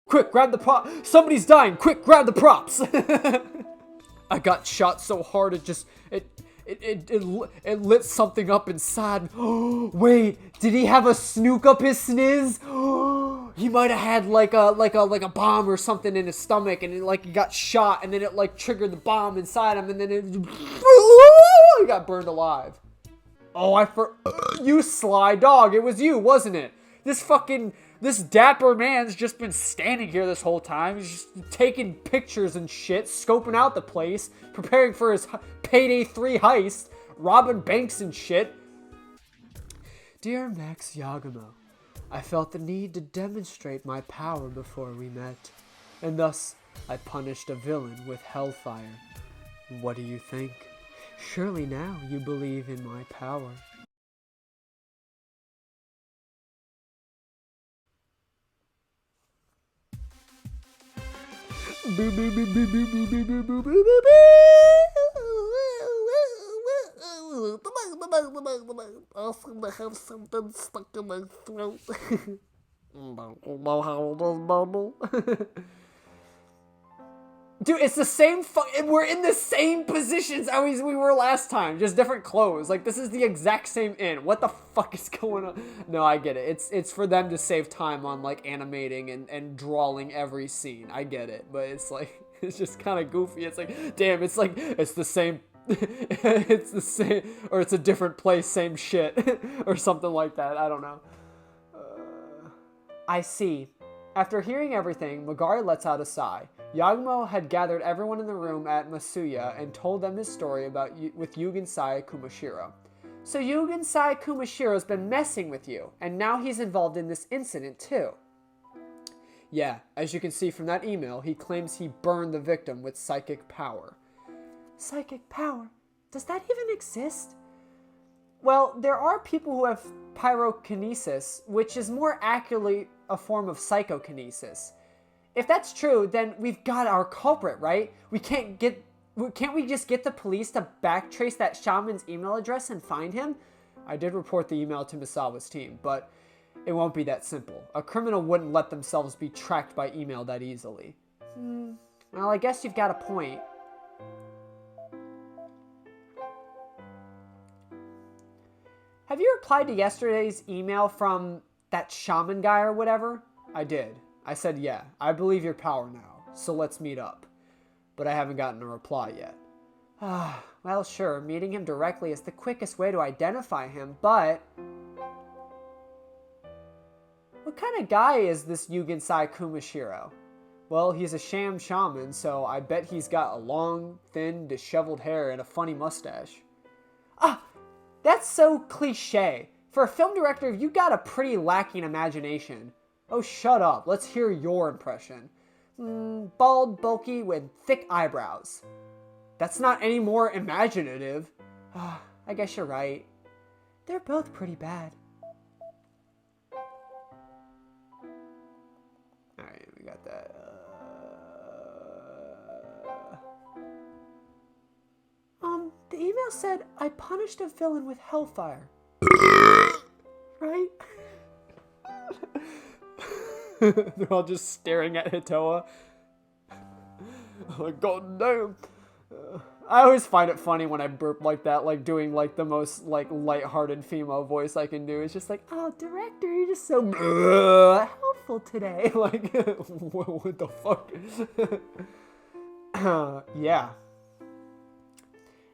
Quick, grab the prop. Somebody's dying. Quick, grab the props. I got shot so hard it lit something up inside. Wait, did he have a snook up his sniz? He might have had like a bomb or something in his stomach, and he got shot, and then it triggered the bomb inside him, and then he got burned alive. Oh, you sly dog. It was you, wasn't it? This dapper man's just been standing here this whole time. He's just taking pictures and shit, scoping out the place, preparing for his Payday 3 heist, robbing banks and shit. Dear Max Yagamo, I felt the need to demonstrate my power before we met, and thus I punished a villain with hellfire. What do you think? Surely now you believe in my power. Awesome to have something stuck in my throat. How does bubble? Dude, it's the same we're in the same positions as we were last time, just different clothes. Like, this is the exact same inn. What the fuck is going on? No, I get it. It's for them to save time on, like, animating and drawing every scene. I get it. But it's like, it's just kind of goofy. It's like, damn, it's like, it's the same, it's the same, or it's a different place, same shit, or something like that. I don't know. I see. After hearing everything, Magari lets out a sigh. Yagamo had gathered everyone in the room at Masuya and told them his story with Yugen-sai Kumashiro. So Yugen-sai Kumashiro's been messing with you, and now he's involved in this incident too. Yeah, as you can see from that email, he claims he burned the victim with psychic power. Psychic power? Does that even exist? Well, there are people who have pyrokinesis, which is more accurately a form of psychokinesis. If that's true, then we've got our culprit, right? Can't we just get the police to backtrace that shaman's email address and find him? I did report the email to Misawa's team, but it won't be that simple. A criminal wouldn't let themselves be tracked by email that easily. Well, I guess you've got a point. Have you replied to yesterday's email from that shaman guy or whatever? I did. I said, yeah, I believe your power now, so let's meet up. But I haven't gotten a reply yet. Well, sure, meeting him directly is the quickest way to identify him, but... What kind of guy is this Yugen-sai Kumashiro? Well, he's a sham shaman, so I bet he's got a long, thin, disheveled hair and a funny mustache. That's so cliche. For a film director, you got a pretty lacking imagination. Oh, shut up. Let's hear your impression. Bald, bulky, with thick eyebrows. That's not any more imaginative. I guess you're right. They're both pretty bad. Alright, we got that. The email said, I punished a villain with hellfire. Right? They're all just staring at Hitoa. Like, God damn. I always find it funny when I burp like that, like doing like the most like lighthearted female voice I can do. It's just like, oh, director, you're just so helpful today. Like, what the fuck? Yeah.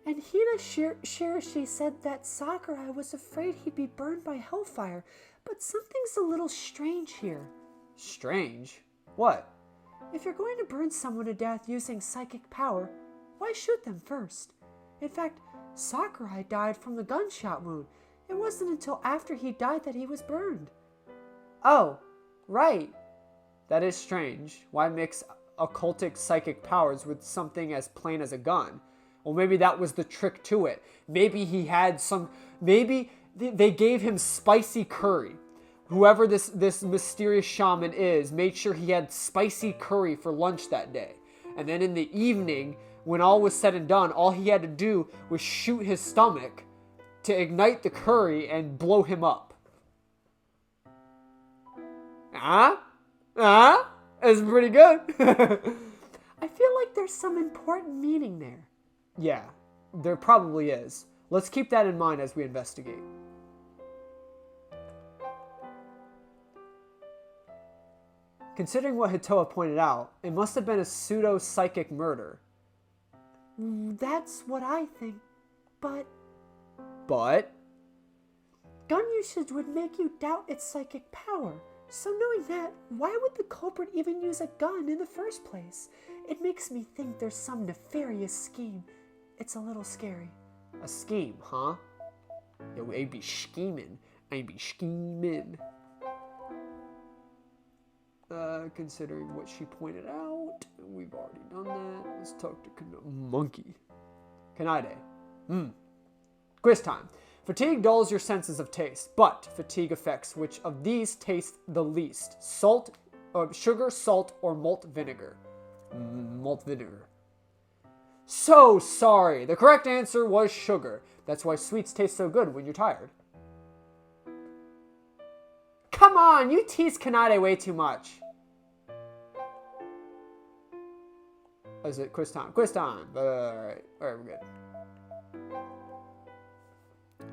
And Hina Shirashi said that Sakurai was afraid he'd be burned by hellfire, but something's a little strange here. Strange? What? If you're going to burn someone to death using psychic power, why shoot them first? In fact, Sakurai died from the gunshot wound. It wasn't until after he died that he was burned. Oh, right. That is strange. Why mix occultic psychic powers with something as plain as a gun? Well, maybe that was the trick to it. Maybe he had some... Maybe they gave him spicy curry. Whoever this mysterious shaman is made sure he had spicy curry for lunch that day. And then in the evening, when all was said and done, all he had to do was shoot his stomach to ignite the curry and blow him up. It's pretty good. I feel like there's some important meaning there. Yeah, there probably is. Let's keep that in mind as we investigate. Considering what Hitoa pointed out, it must have been a pseudo-psychic murder. That's what I think. But But gun usage would make you doubt its psychic power. So knowing that, why would the culprit even use a gun in the first place? It makes me think there's some nefarious scheme. It's a little scary. a scheme, huh? Yo, I be scheming. Considering what she pointed out, we've already done that. Let's talk to Monkey. Kanade. Quiz time. Fatigue dulls your senses of taste, but fatigue affects which of these taste the least? Sugar, salt, or malt vinegar? Malt vinegar. So sorry. The correct answer was sugar. That's why sweets taste so good when you're tired. Come on, you tease Kanade way too much. Is it quiz time? Quiz time. Alright, we're good.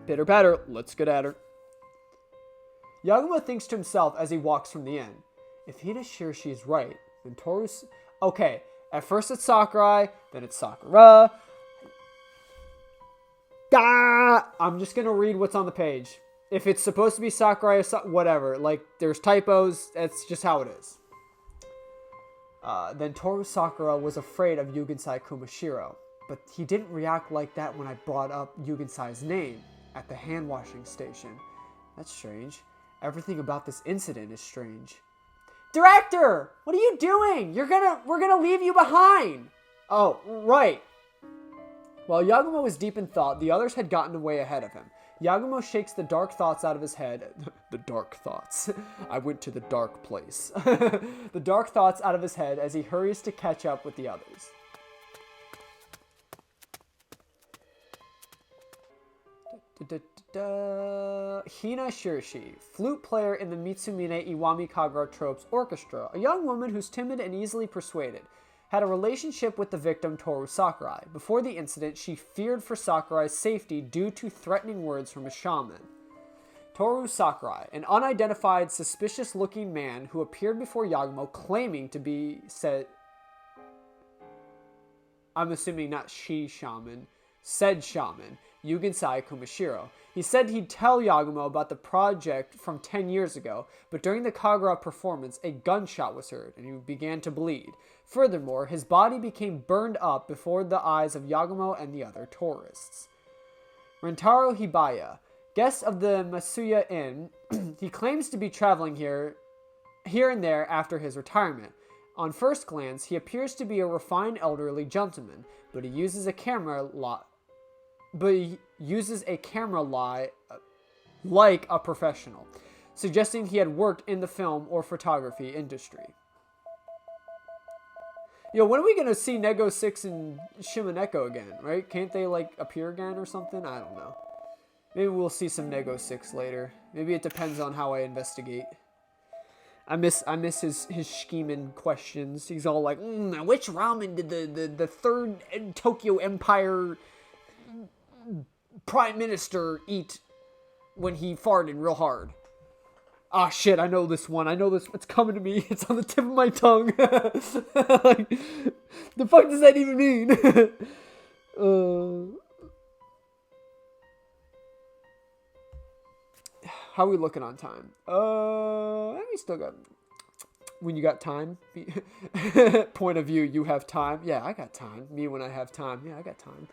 Pitter patter, let's get at her. Yagumo thinks to himself as he walks from the inn. If Hina Shirashi is right, then Toru's... Okay, at first it's Sakurai, then it's Sakura. I'm just gonna read what's on the page. If it's supposed to be Sakurai or whatever, like, there's typos, that's just how it is. Then Toru Sakura was afraid of Yugensai Kumashiro, but he didn't react like that when I brought up Yugensai's name at the hand-washing station. That's strange. Everything about this incident is strange. Director! What are you doing? We're gonna leave you behind! Oh, right. While Yagumo was deep in thought, the others had gotten away ahead of him. Yagumo shakes the dark thoughts out of his head. The dark thoughts. I went to the dark place. The dark thoughts out of his head as he hurries to catch up with the others. Hina Shirashi, flute player in the Mitsumine Iwami Kagura Tropes Orchestra, a young woman who's timid and easily persuaded, had a relationship with the victim Toru Sakurai. Before the incident, she feared for Sakurai's safety due to threatening words from a shaman. Toru Sakurai, an unidentified, suspicious-looking man who appeared before Yagumo claiming to be said... I'm assuming not she shaman, said shaman, Yugensai Kumashiro. He said he'd tell Yagumo about the project from 10 years ago, but during the Kagura performance, a gunshot was heard, and he began to bleed. Furthermore, his body became burned up before the eyes of Yagumo and the other tourists. Rentaro Hibaya, guest of the Masuya Inn, he claims to be traveling here and there after his retirement. On first glance, he appears to be a refined elderly gentleman, but he uses a camera like a professional, suggesting he had worked in the film or photography industry. Yo, when are we gonna see Nego 6 and Shimoneko again, right? Can't they, like, appear again or something? I don't know. Maybe we'll see some Nego 6 later. Maybe it depends on how I investigate. I miss his scheming questions. He's all like, which ramen did the third Tokyo Empire Prime Minister eat when he farted real hard? Ah, shit, I know this one. I know this. It's coming to me. It's on the tip of my tongue. Like, the fuck does that even mean? How are we looking on time? We still got... When you got time? Point of view, you have time. Yeah, I got time. Me when I have time. Yeah, I got time.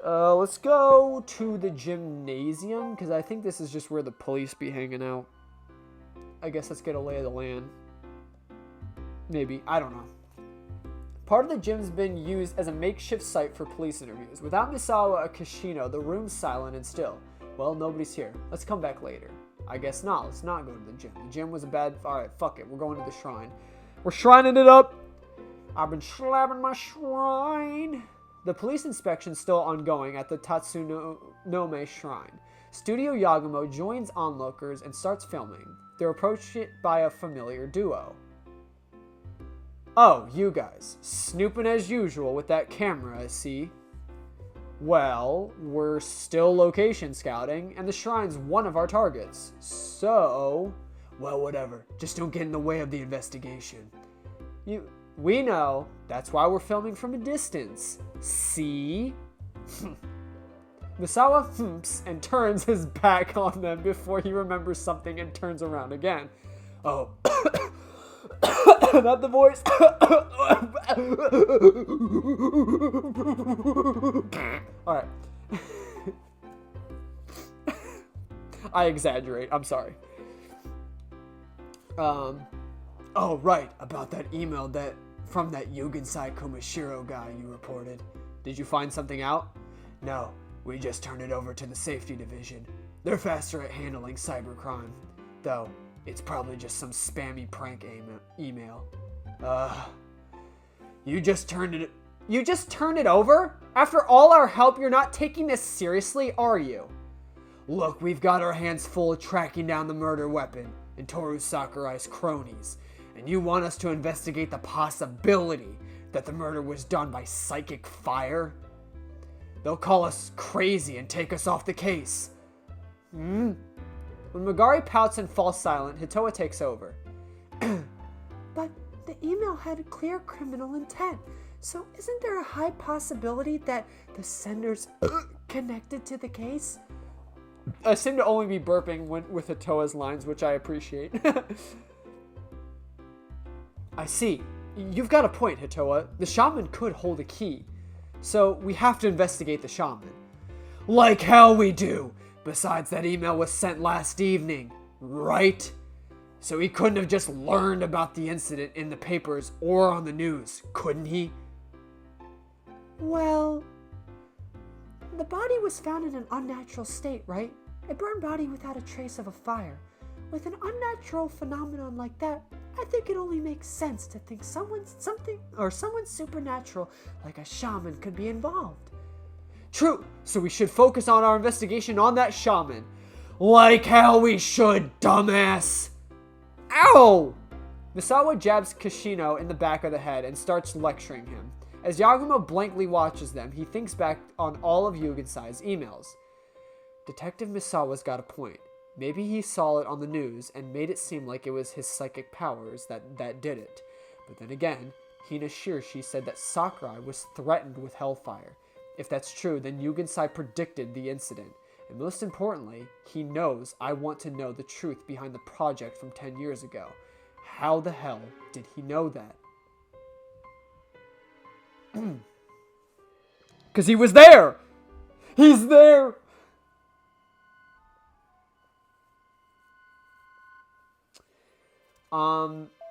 Let's go to the gymnasium, because I think this is just where the police be hanging out. I guess let's get a lay of the land. Maybe. I don't know. Part of the gym's been used as a makeshift site for police interviews. Without Misawa Kishino, the room's silent and still. Well, nobody's here. Let's come back later. I guess not. Let's not go to the gym. The gym was a bad... Alright, fuck it. We're going to the shrine. We're shrining it up. I've been slapping my shrine. The police inspection's still ongoing at the Tatsunome Shrine. Studio Yagumo joins onlookers and starts filming. They're approached by a familiar duo. Oh, you guys. Snooping as usual with that camera, I see. Well, we're still location scouting, and the shrine's one of our targets. So, well, whatever. Just don't get in the way of the investigation. We know. That's why we're filming from a distance. See? Misawa humps and turns his back on them before he remembers something and turns around again. Oh. Not the voice. Alright. I exaggerate. I'm sorry. Oh, right. About that email from that Yugensai Komashiro guy you reported. Did you find something out? No. We just turned it over to the safety division. They're faster at handling cybercrime. Though, it's probably just some spammy prank email. You just turned it over? After all our help, you're not taking this seriously, are you? Look, we've got our hands full tracking down the murder weapon and Toru Sakurai's cronies, and you want us to investigate the possibility that the murder was done by psychic fire? They'll call us crazy and take us off the case. When Magari pouts and falls silent, Hitoa takes over. But the email had a clear criminal intent, so isn't there a high possibility that the sender's connected to the case? I seem to only be burping with Hitoa's lines, which I appreciate. I see. You've got a point, Hitoa. The shaman could hold a key. So we have to investigate the shaman. Like hell we do! Besides, that email was sent last evening, right? So he couldn't have just learned about the incident in the papers or on the news, couldn't he? Well, the body was found in an unnatural state, right? A burned body without a trace of a fire. With an unnatural phenomenon like that, I think it only makes sense to think someone supernatural like a shaman could be involved. True, so we should focus on our investigation on that shaman. Like hell we should, dumbass! Ow! Misawa jabs Kishino in the back of the head and starts lecturing him. As Yagumo blankly watches them, he thinks back on all of Yugensai's emails. Detective Misawa's got a point. Maybe he saw it on the news and made it seem like it was his psychic powers that did it. But then again, Hina Shirashi said that Sakurai was threatened with hellfire. If that's true, then Yugensai predicted the incident. And most importantly, he knows I want to know the truth behind the project from 10 years ago. How the hell did he know that? 'Cause he was there! He's there!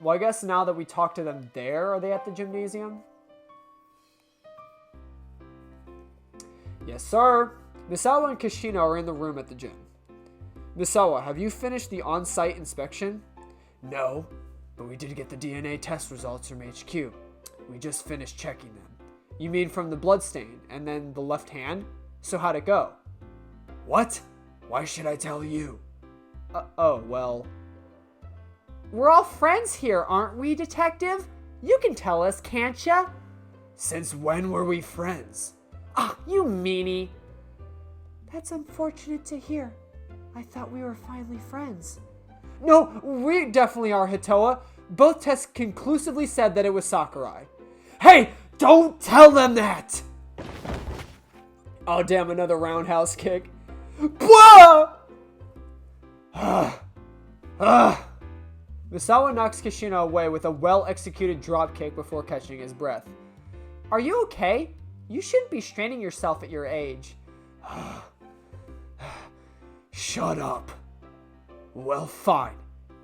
Well, I guess now that we talked to them there, are they at the gymnasium? Yes, sir. Misawa and Kishino are in the room at the gym. Misawa, have you finished the on-site inspection? No, but we did get the DNA test results from HQ. We just finished checking them. You mean from the bloodstain and then the left hand? So how'd it go? What? Why should I tell you? Oh, well... We're all friends here, aren't we, detective? You can tell us, can't ya? Since when were we friends? Ah, you meanie. That's unfortunate to hear. I thought we were finally friends. No, we definitely are, Hitoa. Both tests conclusively said that it was Sakurai. Hey, don't tell them that! Oh, damn, another roundhouse kick. Blah! Misawa knocks Kishino away with a well-executed dropkick before catching his breath. Are you okay? You shouldn't be straining yourself at your age. Shut up. Well, fine.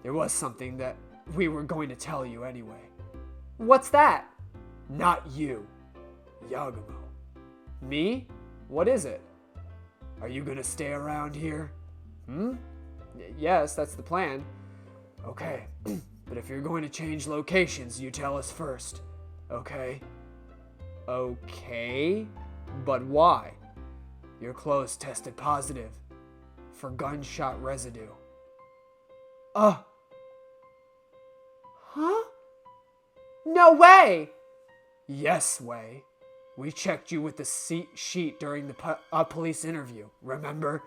There was something that we were going to tell you anyway. What's that? Not you. Yagumo. Me? What is it? Are you gonna stay around here? Yes, that's the plan. Okay, but if you're going to change locations, you tell us first. Okay? Okay? But why? Your clothes tested positive for gunshot residue. Huh? No way! Yes, Way. We checked you with the sheet during the police interview, remember?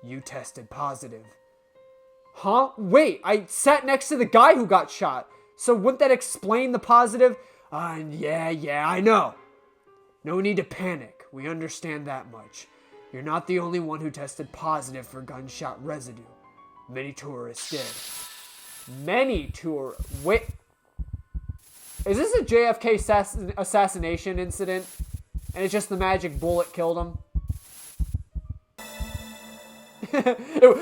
You tested positive. Huh? Wait, I sat next to the guy who got shot. So wouldn't that explain the positive? Yeah, I know. No need to panic. We understand that much. You're not the only one who tested positive for gunshot residue. Many tourists did. Wait. Is this a JFK assassination incident? And it's just the magic bullet killed him?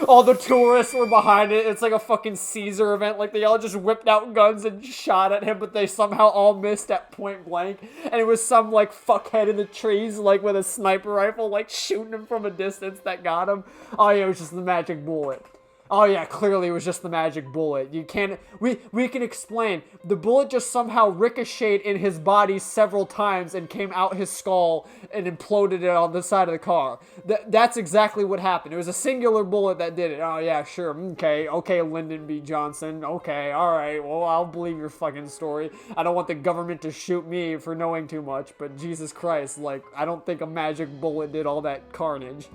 All the tourists were behind it. It's like a fucking Caesar event. Like, they all just whipped out guns and shot at him, but they somehow all missed at point blank. And it was some, like, fuckhead in the trees, like, with a sniper rifle, like, shooting him from a distance that got him. Oh, yeah, it was just the magic bullet. Oh, yeah, clearly it was just the magic bullet. You can't... We can explain. The bullet just somehow ricocheted in his body several times and came out his skull and imploded it on the side of the car. That's exactly what happened. It was a singular bullet that did it. Oh, yeah, sure. Okay, Lyndon B. Johnson. Okay, alright. Well, I'll believe your fucking story. I don't want the government to shoot me for knowing too much, but Jesus Christ, like, I don't think a magic bullet did all that carnage.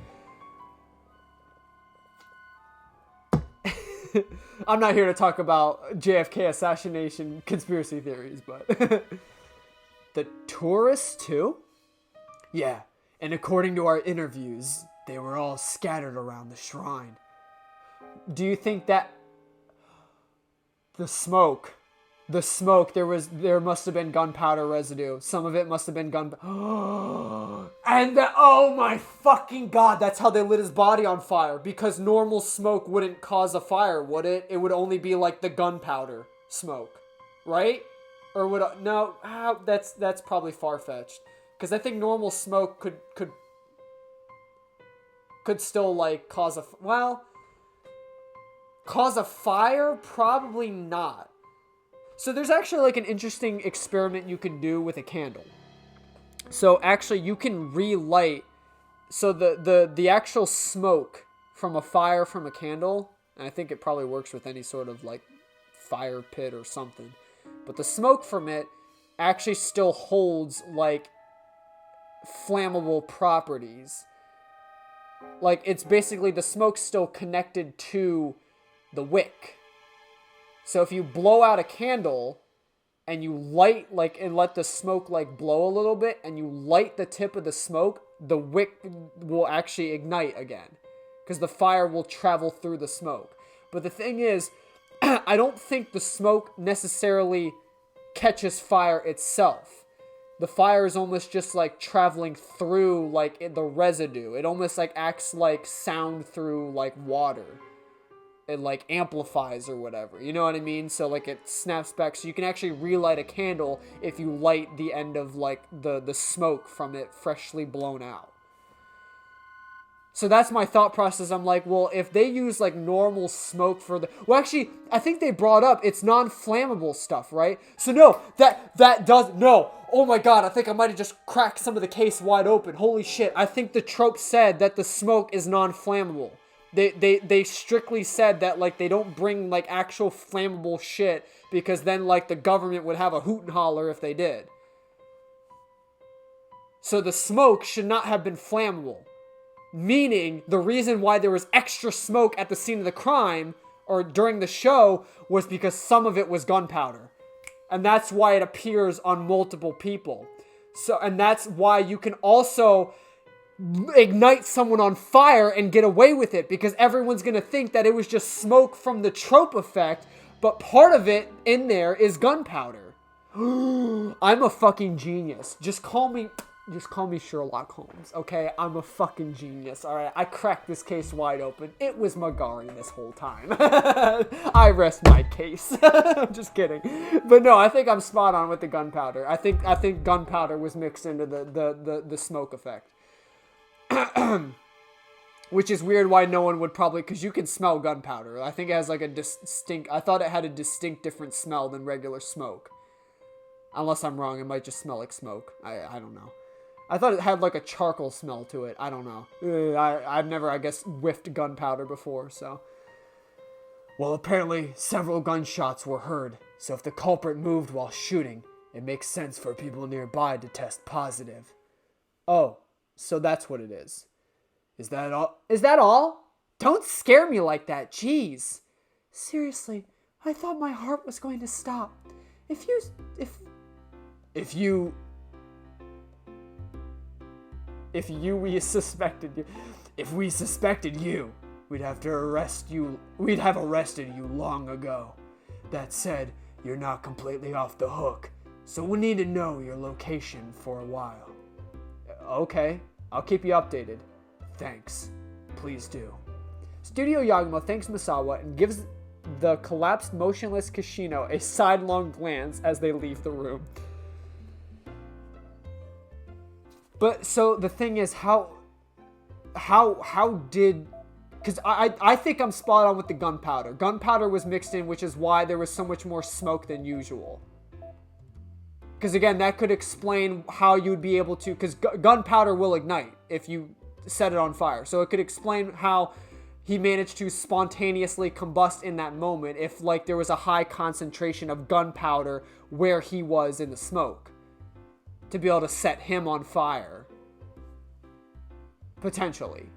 I'm not here to talk about JFK assassination conspiracy theories, but... The tourists, too? Yeah, and according to our interviews, they were all scattered around the shrine. Do you think that... The smoke, there must have been gunpowder residue. Some of it must have been and oh my fucking god, that's how they lit his body on fire. Because normal smoke wouldn't cause a fire, would it? It would only be like the gunpowder smoke, right? Or would no? That's probably far-fetched. Because I think normal smoke could still like cause a cause a fire, probably not. So there's actually like an interesting experiment you can do with a candle. So actually you can relight, so the actual smoke from a fire from a candle, and I think it probably works with any sort of like fire pit or something, but the smoke from it actually still holds like flammable properties. Like it's basically the smoke's still connected to the wick. So if you blow out a candle and you light like and let the smoke like blow a little bit and you light the tip of the smoke, the wick will actually ignite again because the fire will travel through the smoke. But the thing is, I don't think the smoke necessarily catches fire itself. The fire is almost just like traveling through like the residue. It almost like acts like sound through like water. It like amplifies or whatever, you know what I mean? So like it snaps back, so you can actually relight a candle if you light the end of like the smoke from it freshly blown out. So that's my thought process. I'm like, well, if they use like normal smoke for the... Well, actually, I think they brought up it's non-flammable stuff, right? So no, that does... No. Oh my god, I think I might have just cracked some of the case wide open. Holy shit. I think the trope said that the smoke is non-flammable. They strictly said that, like, they don't bring, like, actual flammable shit because then, like, the government would have a hoot and holler if they did. So the smoke should not have been flammable. Meaning, the reason why there was extra smoke at the scene of the crime or during the show was because some of it was gunpowder. And that's why it appears on multiple people. So, and that's why you can also ignite someone on fire and get away with it because everyone's going to think that it was just smoke from the trope effect, but part of it in there is gunpowder. I'm a fucking genius. Just call me Sherlock Holmes, okay? I'm a fucking genius, alright? I cracked this case wide open. It was Magari this whole time. I rest my case. I'm just kidding. But no, I think I'm spot on with the gunpowder. I think gunpowder was mixed into the smoke effect. Which is weird why no one would probably... Because you can smell gunpowder. I think it has like a distinct... I thought it had a distinct different smell than regular smoke. Unless I'm wrong, it might just smell like smoke. I don't know. I thought it had like a charcoal smell to it. I don't know. I've never, I guess, whiffed gunpowder before, so... Well, apparently several gunshots were heard. So if the culprit moved while shooting, it makes sense for people nearby to test positive. Oh, so that's what it is. Is that all? Is that all? Don't scare me like that, jeez. Seriously, I thought my heart was going to stop. If we suspected you, we'd have arrested you long ago. That said, you're not completely off the hook, so we need to know your location for a while. Okay, I'll keep you updated. Thanks. Please do. Studio Yagumo thanks Misawa and gives the collapsed motionless Kishino a sidelong glance as they leave the room. But so the thing is, how did, because I think I'm spot on with the gunpowder. Gunpowder was mixed in, which is why there was so much more smoke than usual. Because again, that could explain how you'd be able to, because gunpowder will ignite if you set it on fire. So it could explain how he managed to spontaneously combust in that moment if like there was a high concentration of gunpowder where he was in the smoke. To be able to set him on fire. Potentially.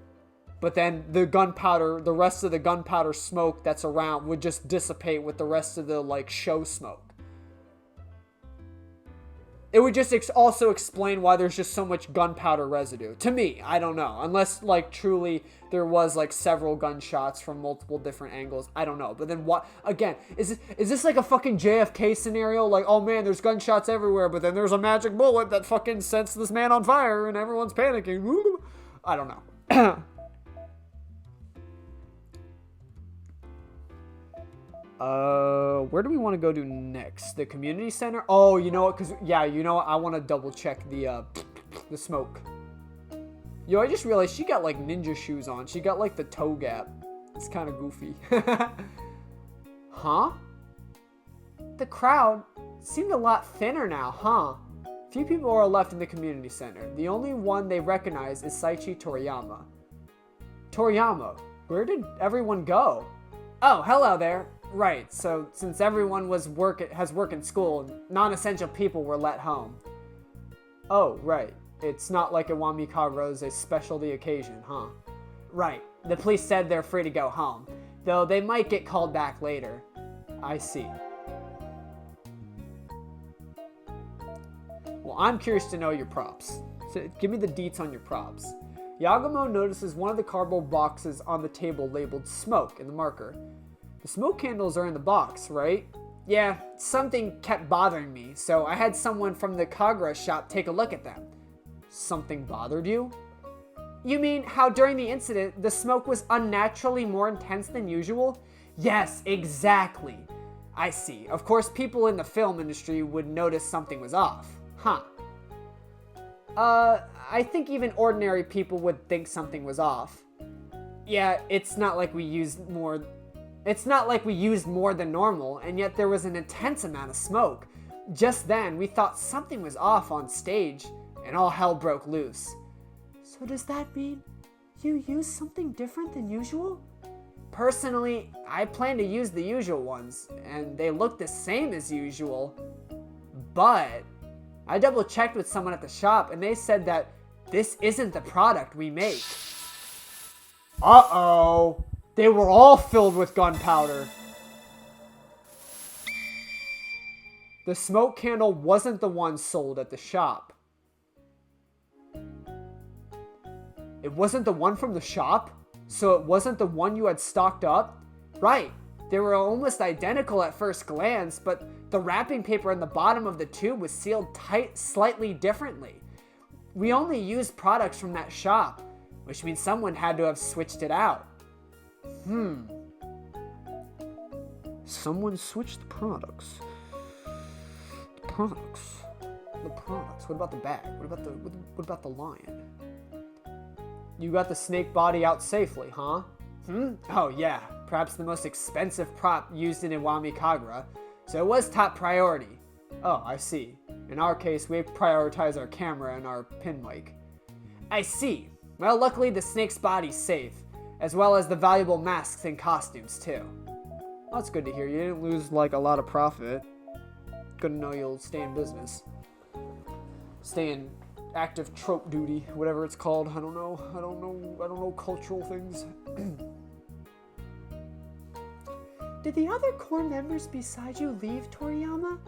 But then the gunpowder, the rest of the gunpowder smoke that's around would just dissipate with the rest of the like show smoke. It would just also explain why there's just so much gunpowder residue. To me, I don't know. Unless, like, truly there was, like, several gunshots from multiple different angles. I don't know. But then what? Again, is this like a fucking JFK scenario? Like, oh man, there's gunshots everywhere, but then there's a magic bullet that fucking sets this man on fire and everyone's panicking. I don't know. Where do we want to go to next? The community center? Oh, you know what? I want to double check the smoke. Yo, I just realized she got like ninja shoes on. She got like the toe gap. It's kind of goofy. Huh? The crowd seemed a lot thinner now, huh? Few people are left in the community center. The only one they recognize is Saichi Toriyama. Toriyama, where did everyone go? Oh, hello there. Right, so since everyone has work in school, non-essential people were let home. Oh, right. It's not like Iwami Kagura's a specialty occasion, huh? Right. The police said they're free to go home, though they might get called back later. I see. Well, I'm curious to know your props. So give me the deets on your props. Yagumo notices one of the cardboard boxes on the table labeled smoke in the marker. The smoke candles are in the box, right? Yeah, something kept bothering me, so I had someone from the Kagura shop take a look at them. Something bothered you? You mean how during the incident, the smoke was unnaturally more intense than usual? Yes, exactly. I see. Of course, people in the film industry would notice something was off. Huh. I think even ordinary people would think something was off. Yeah, it's not like we used more than normal, and yet there was an intense amount of smoke. Just then, we thought something was off on stage, and all hell broke loose. So does that mean you used something different than usual? Personally, I plan to use the usual ones, and they look the same as usual. But I double checked with someone at the shop, and they said that this isn't the product we make. Uh-oh. They were all filled with gunpowder. The smoke candle wasn't the one sold at the shop. It wasn't the one from the shop? So it wasn't the one you had stocked up? Right. They were almost identical at first glance, but the wrapping paper on the bottom of the tube was sealed tight slightly differently. We only used products from that shop, which means someone had to have switched it out. Someone switched the products. The products. What about the bag? What about the lion? You got the snake body out safely, huh? Oh yeah, perhaps the most expensive prop used in Iwami Kagura, so it was top priority. Oh, I see. In our case, we prioritize our camera and our pin mic. I see. Well, luckily the snake's body's safe, as well as the valuable masks and costumes too. Well, that's good to hear. You didn't lose like a lot of profit. Good to know you'll stay in business. Stay in active trope duty, whatever it's called. I don't know cultural things. Did the other core members beside you leave, Toriyama?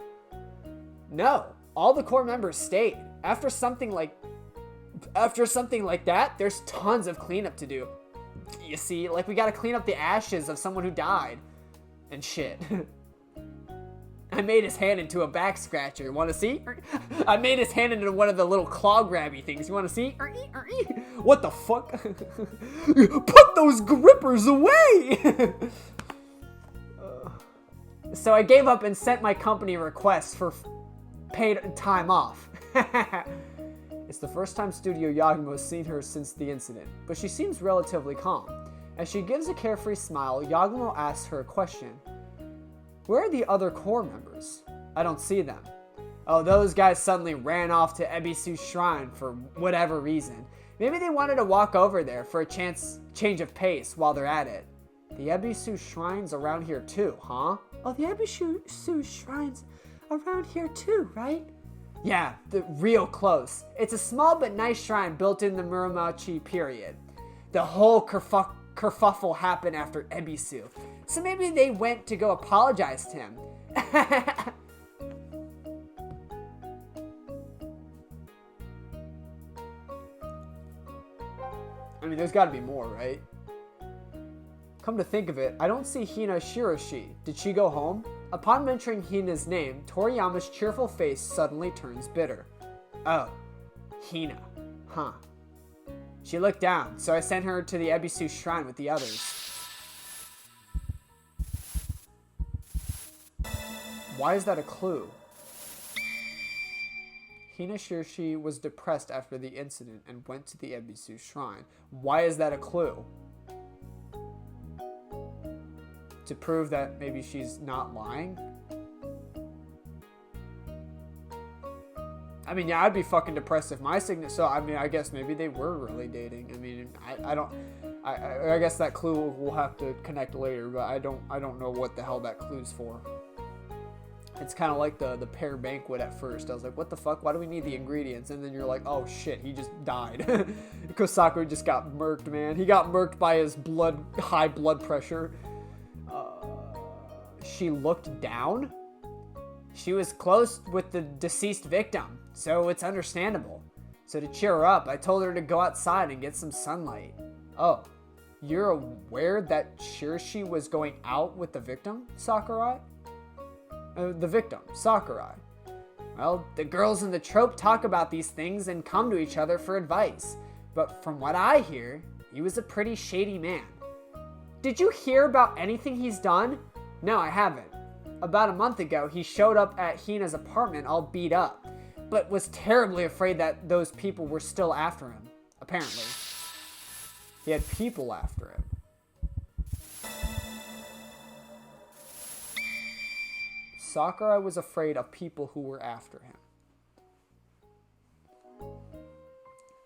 No, all the core members stayed. After something like that, there's tons of cleanup to do. You see, like we gotta clean up the ashes of someone who died. And shit. I made his hand into a back scratcher. Want to see? I made his hand into one of the little claw grabby things. You want to see? What the fuck? Put those grippers away! So I gave up and sent my company a request for paid time off. It's the first time Studio Yagumo has seen her since the incident, but she seems relatively calm. As she gives a carefree smile, Yagumo asks her a question. Where are the other core members? I don't see them. Oh, those guys suddenly ran off to Ebisu's shrine for whatever reason. Maybe they wanted to walk over there for a change of pace while they're at it. The Ebisu shrine's around here too, huh? Oh, the Ebisu shrine's around here too, right? Yeah, real close. It's a small but nice shrine built in the Muromachi period. The whole kerfuffle happened after Ebisu. So maybe they went to go apologize to him. I mean, there's gotta be more, right? Come to think of it, I don't see Hina Shiroshi. Did she go home? Upon mentioning Hina's name, Toriyama's cheerful face suddenly turns bitter. Oh, Hina. Huh. She looked down, so I sent her to the Ebisu shrine with the others. Why is that a clue? Hina Shiroshi was depressed after the incident and went to the Ebisu shrine. Why is that a clue? To prove that maybe she's not lying? I mean, yeah, I'd be fucking depressed if my signature. So, I mean, I guess maybe they were really dating. I mean, I guess that clue will have to connect later, but I don't know what the hell that clue's for. It's kind of like the pear banquet at first. I was like, what the fuck? Why do we need the ingredients? And then you're like, oh shit, he just died. Because Sakura just got murked, man. He got murked by his high blood pressure. She looked down? She was close with the deceased victim, so it's understandable. So to cheer her up, I told her to go outside and get some sunlight. Oh, you're aware that Shiroshi was going out with the victim, Sakurai? The victim, Sakurai. Well, the girls in the trope talk about these things and come to each other for advice. But from what I hear, he was a pretty shady man. Did you hear about anything he's done? No, I haven't. About a month ago, he showed up at Hina's apartment all beat up, but was terribly afraid that those people were still after him, apparently. He had people after him. Sakurai was afraid of people who were after him.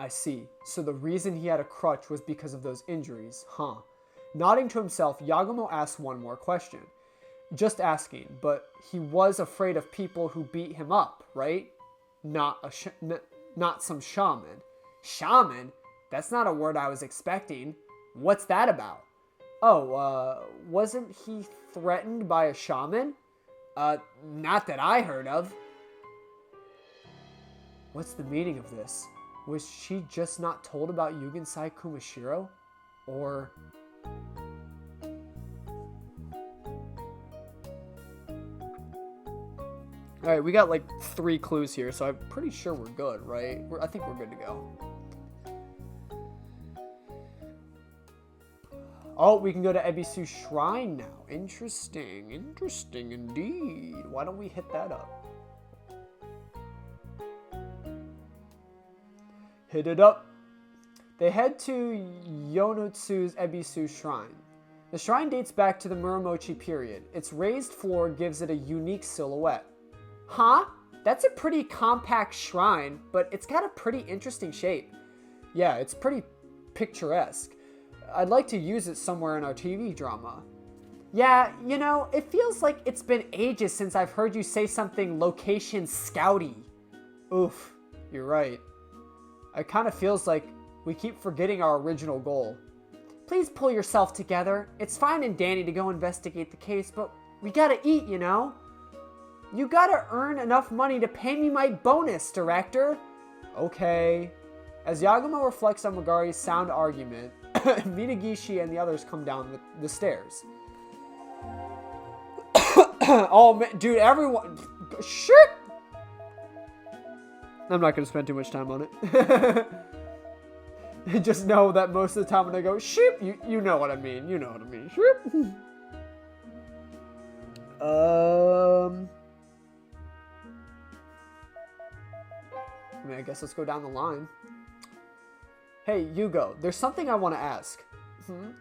I see. So the reason he had a crutch was because of those injuries, huh? Nodding to himself, Yagumo asked one more question. Just asking, but he was afraid of people who beat him up, right? Not some shaman. Shaman? That's not a word I was expecting. What's that about? Oh, wasn't he threatened by a shaman? Not that I heard of. What's the meaning of this? Was she just not told about Yugensai Kumashiro? Or... Alright, we got like 3 clues here, so I'm pretty sure we're good, right? I think we're good to go. Oh, we can go to Ebisu Shrine now. Interesting. Interesting indeed. Why don't we hit that up? Hit it up. They head to Yonotsu's Ebisu Shrine. The shrine dates back to the Muromachi period. Its raised floor gives it a unique silhouette. Huh? That's a pretty compact shrine, but it's got a pretty interesting shape. Yeah, it's pretty picturesque. I'd like to use it somewhere in our TV drama. Yeah, you know, it feels like it's been ages since I've heard you say something location scouty. Oof, you're right. It kind of feels like we keep forgetting our original goal. Please pull yourself together. It's fine and dandy to go investigate the case, but we gotta eat, you know? You gotta earn enough money to pay me my bonus, director. Okay. As Yagumo reflects on Megari's sound argument, Minagishi and the others come down the stairs. Oh, man, dude, everyone... Shit! I'm not going to spend too much time on it. Just know that most of the time when I go, sheep, you know what I mean. You know what I mean. Sheep. I mean, I guess let's go down the line. Hey, Yugo, there's something I want to ask.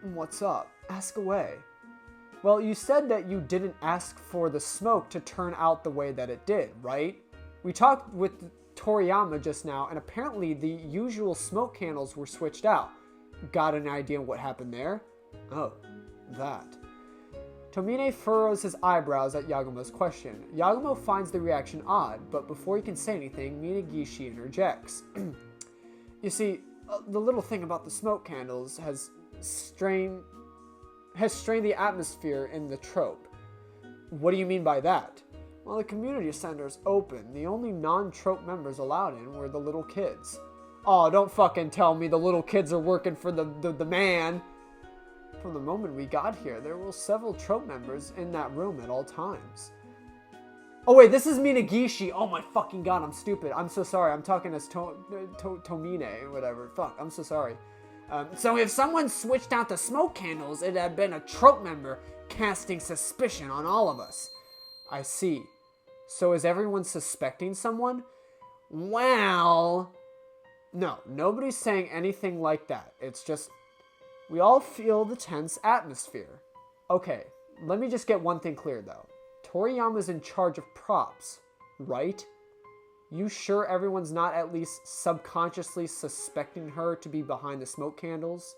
What's up? Ask away. Well, you said that you didn't ask for the smoke to turn out the way that it did, right? We talked with Toriyama just now, and apparently the usual smoke candles were switched out. Got an idea what happened there? Oh, that. Tomine furrows his eyebrows at Yagumo's question. Yagumo finds the reaction odd, but before he can say anything, Minagishi interjects. You see, the little thing about the smoke candles has strained the atmosphere in the trope. What do you mean by that? Well, the community center's open. The only non-trope members allowed in were the little kids. Oh, don't fucking tell me the little kids are working for the man. From the moment we got here, there were several trope members in that room at all times. Oh wait, this is Minagishi. Oh my fucking god, I'm stupid. I'm so sorry. I'm talking as Tomine or whatever. Fuck, I'm so sorry. So if someone switched out the smoke candles, it'd have been a trope member casting suspicion on all of us. I see. So is everyone suspecting someone? Well... No, nobody's saying anything like that. It's just, we all feel the tense atmosphere. Okay, let me just get one thing clear though. Toriyama's in charge of props, right? You sure everyone's not at least subconsciously suspecting her to be behind the smoke candles?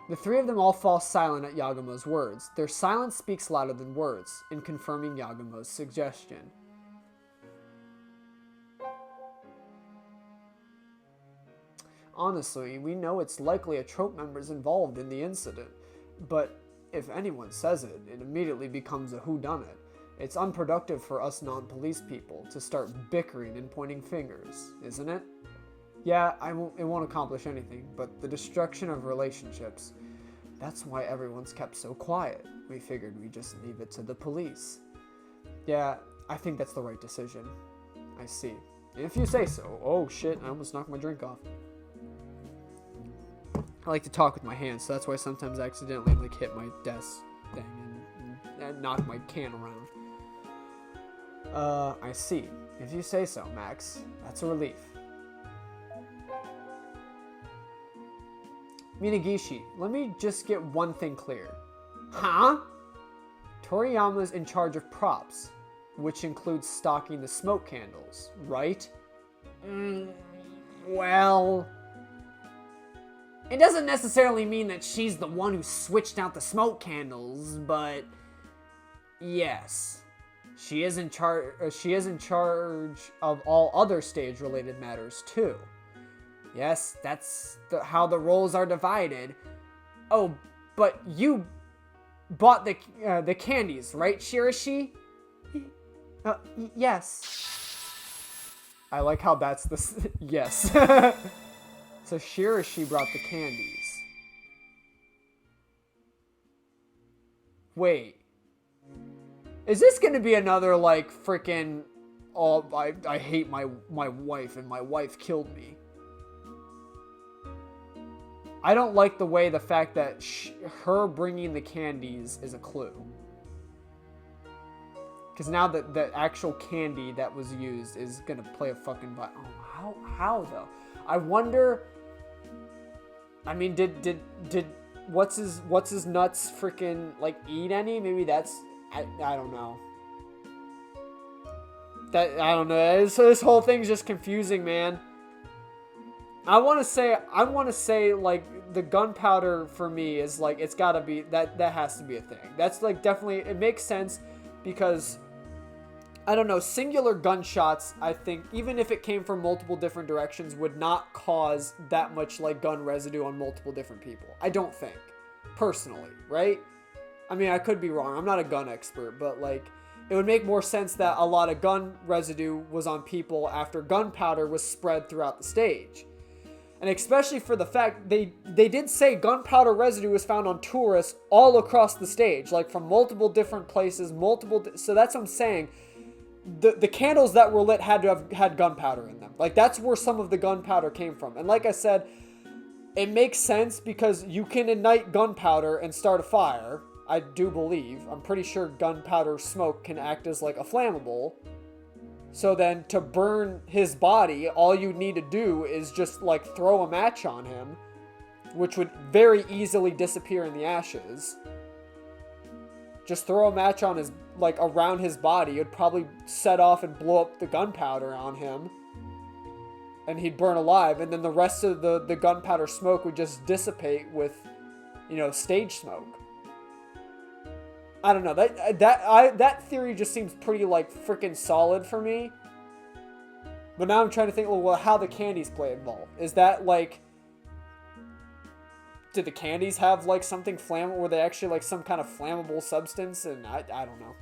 The three of them all fall silent at Yagumo's words. Their silence speaks louder than words, in confirming Yagumo's suggestion. Honestly, we know it's likely a trope member's involved in the incident, but if anyone says it, it immediately becomes a whodunit. It's unproductive for us non-police people to start bickering and pointing fingers, isn't it? Yeah, it won't accomplish anything, but the destruction of relationships, that's why everyone's kept so quiet. We figured we'd just leave it to the police. Yeah, I think that's the right decision. I see. If you say so. Oh shit, I almost knocked my drink off. I like to talk with my hands, so that's why sometimes I accidentally hit my desk thing and knock my can around. I see. If you say so, Max. That's a relief. Minagishi, let me just get one thing clear. Huh? Toriyama's in charge of props, which includes stocking the smoke candles, right? Well... It doesn't necessarily mean that she's the one who switched out the smoke candles, but... Yes. She is in charge of all other stage-related matters, too. Yes, that's how the roles are divided. Oh, but you bought the candies, right, Shirashi? Yes. I like how that's the... Yes. So Shirashi brought the candies. Wait. Is this gonna be another, freaking... Oh, I hate my wife and my wife killed me. I don't like the fact that her bringing the candies is a clue. Because now the actual candy that was used is gonna play a fucking... Oh, how though? I wonder... I mean, did what's his nuts freaking eat any? Maybe that's... I don't know. I don't know. This whole thing's just confusing, man. I want to say like the gunpowder for me is like it's got to be that has to be a thing. That's like definitely it makes sense because I don't know, singular gunshots, I think even if it came from multiple different directions would not cause that much like gun residue on multiple different people. I don't think personally, right? I mean, I could be wrong. I'm not a gun expert, but like it would make more sense that a lot of gun residue was on people after gunpowder was spread throughout the stage. And especially for the fact they did say gunpowder residue was found on tourists all across the stage, like from multiple different places, so that's what I'm saying. The candles that were lit had to have had gunpowder in them. Like that's where some of the gunpowder came from. And like I said, it makes sense because you can ignite gunpowder and start a fire. I do believe. I'm pretty sure gunpowder smoke can act as like a flammable. So then to burn his body, all you need to do is just like throw a match on him, which would very easily disappear in the ashes. Just throw a match on his, like around his body. It'd probably set off and blow up the gunpowder on him. And he'd burn alive. And then the rest of the gunpowder smoke would just dissipate with, you know, stage smoke. I don't know, that theory just seems pretty, like, freaking solid for me. But now I'm trying to think, well, how the candies play involved. Is that, like... Did the candies have, like, something flammable? Were they actually, like, some kind of flammable substance? And I don't know.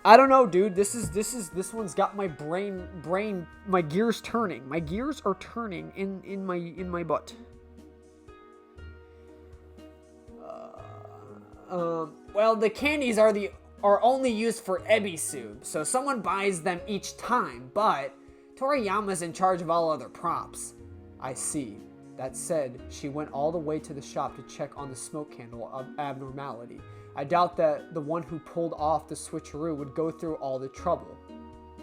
I don't know, dude. This one's got my brain, my gears turning. My gears are turning in my butt. Well, the candies are only used for ebisu, so someone buys them each time, but Toriyama's in charge of all other props. I see. That said, she went all the way to the shop to check on the smoke candle abnormality. I doubt that the one who pulled off the switcheroo would go through all the trouble.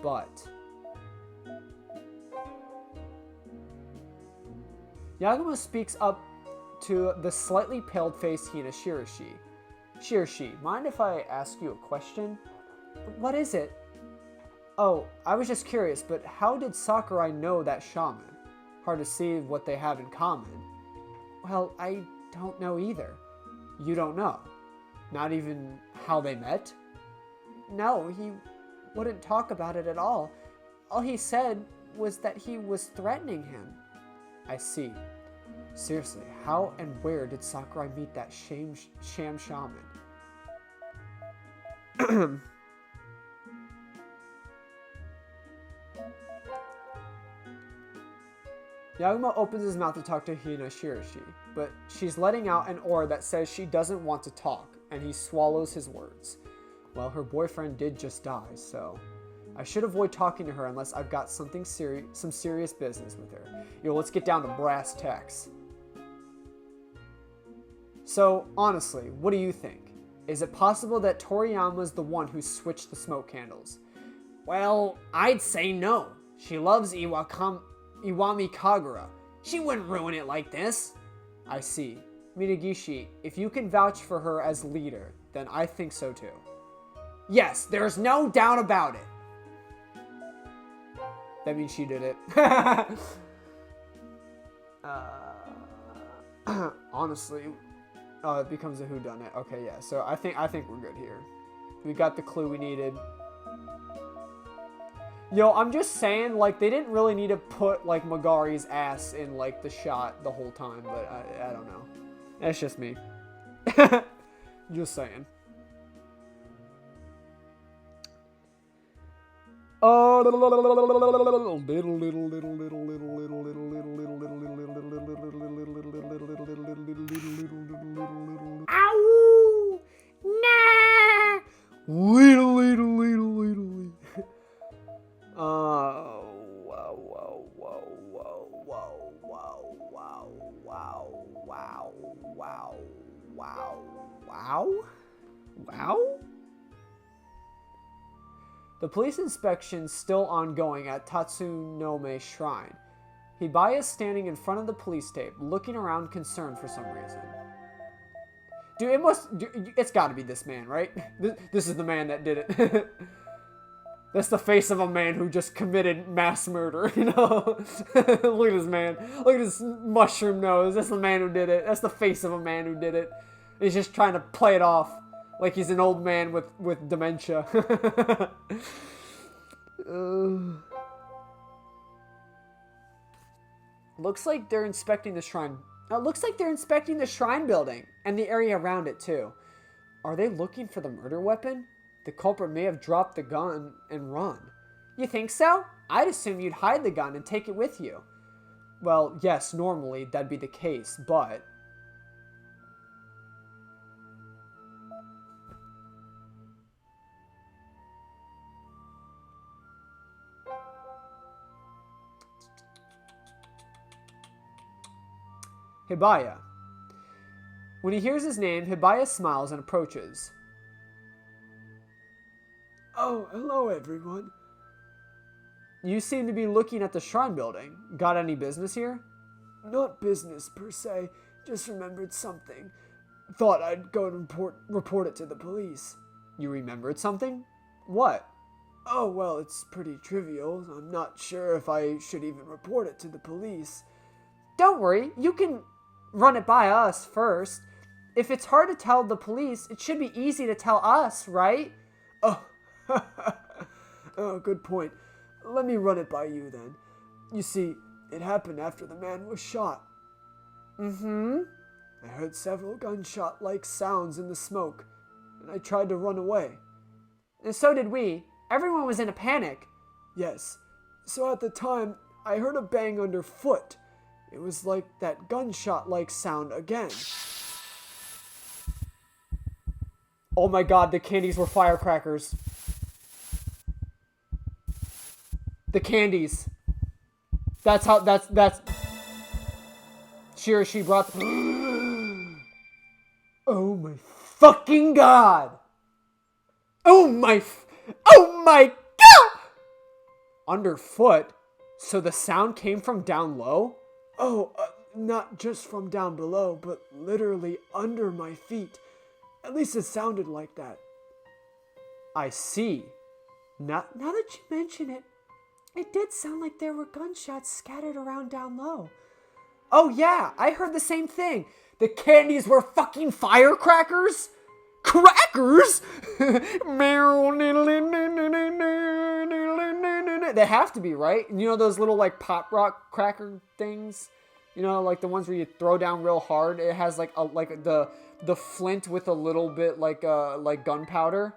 But... Yaguma speaks up to the slightly pale-faced Hina Shirashi. Shirashi, mind if I ask you a question? What is it? Oh, I was just curious, but how did Sakurai know that shaman? Hard to see what they have in common. Well, I don't know either. You don't know? Not even how they met? No, he wouldn't talk about it at all. All he said was that he was threatening him. I see. Seriously, how and where did Sakurai meet that sham shaman? Yaguma opens his mouth to talk to Hina Shirashi, but she's letting out an aura that says she doesn't want to talk, and he swallows his words. Well, her boyfriend did just die, so I should avoid talking to her unless I've got some serious business with her. Yo, let's get down to brass tacks. So, honestly, what do you think? Is it possible that Toriyama's the one who switched the smoke candles? Well, I'd say no. She loves Iwami Kagura. She wouldn't ruin it like this. I see. Minagishi, if you can vouch for her as leader, then I think so too. Yes, there's no doubt about it. That means she did it. Honestly, it becomes a whodunit. Okay, yeah. So I think we're good here. We got the clue we needed. Yo, I'm just saying, like, they didn't really need to put, like, Magari's ass in, like, the shot the whole time, but I don't know. That's just me. Just saying. Ow! Nah! Wow? The police inspection's still ongoing at Tatsunome Shrine. Hibaya is standing in front of the police tape, looking around concerned for some reason. Dude, it's gotta be this man, right? This is the man that did it. That's the face of a man who just committed mass murder, you know? Look at this man. Look at his mushroom nose. That's the man who did it. That's the face of a man who did it. He's just trying to play it off like he's an old man with dementia. Looks like they're inspecting the shrine. Looks like they're inspecting the shrine building and the area around it too. Are they looking for the murder weapon? The culprit may have dropped the gun and run. You think so? I'd assume you'd hide the gun and take it with you. Well, yes, normally that'd be the case, but... Hibaya. When he hears his name, Hibaya smiles and approaches. Oh, hello everyone. You seem to be looking at the shrine building. Got any business here? Not business per se, just remembered something. Thought I'd go and report it to the police. You remembered something? What? Oh, well, it's pretty trivial. I'm not sure if I should even report it to the police. Don't worry, you can run it by us first. If it's hard to tell the police, it should be easy to tell us, right? Oh, oh, good point. Let me run it by you then. You see, it happened after the man was shot. Mm-hmm. I heard several gunshot-like sounds in the smoke, and I tried to run away. And so did we. Everyone was in a panic. Yes. So at the time, I heard a bang underfoot. It was like that gunshot-like sound again. Oh my god, the candies were firecrackers. The candies. That's Shirashi brought Oh my fucking god! Oh my god! Underfoot? So the sound came from down low? Oh, not just from down below, but literally under my feet. At least it sounded like that. I see. Now that you mention it, it did sound like there were gunshots scattered around down low. Oh yeah, I heard the same thing. The candies were fucking firecrackers? Crackers? They have to be, right? You know those little like pop rock cracker things? You know, like the ones where you throw down real hard. It has like the flint with a little bit like gunpowder,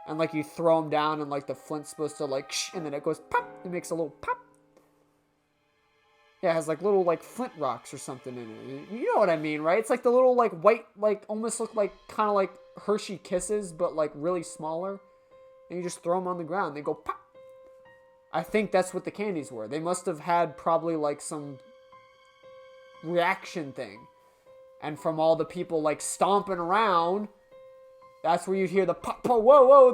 and like you throw them down, and like the flint's supposed to like and then it goes pop. It makes a little pop. Yeah, it has like little like flint rocks or something in it. You know what I mean, right? It's like the little like white, like almost look like kind of like Hershey Kisses, but like really smaller. And you just throw them on the ground. They go pop. I think that's what the candies were. They must have had probably like some reaction thing. And from all the people like stomping around, that's where you'd hear the pop, pop, whoa,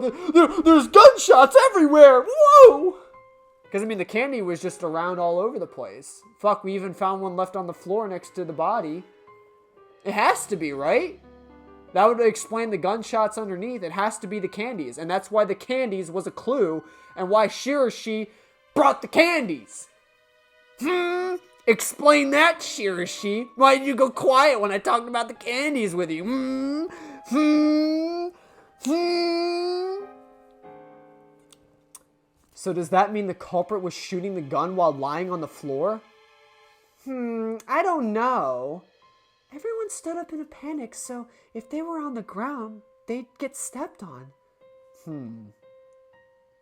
there's gunshots everywhere, whoa! Because, I mean, the candy was just around all over the place. Fuck, we even found one left on the floor next to the body. It has to be, right? That would explain the gunshots underneath. It has to be the candies. And that's why the candies was a clue. And why Shirashi brought the candies. Explain that, Shirashi. Why did you go quiet when I talked about the candies with you? So does that mean the culprit was shooting the gun while lying on the floor? I don't know. Everyone stood up in a panic, so if they were on the ground, they'd get stepped on.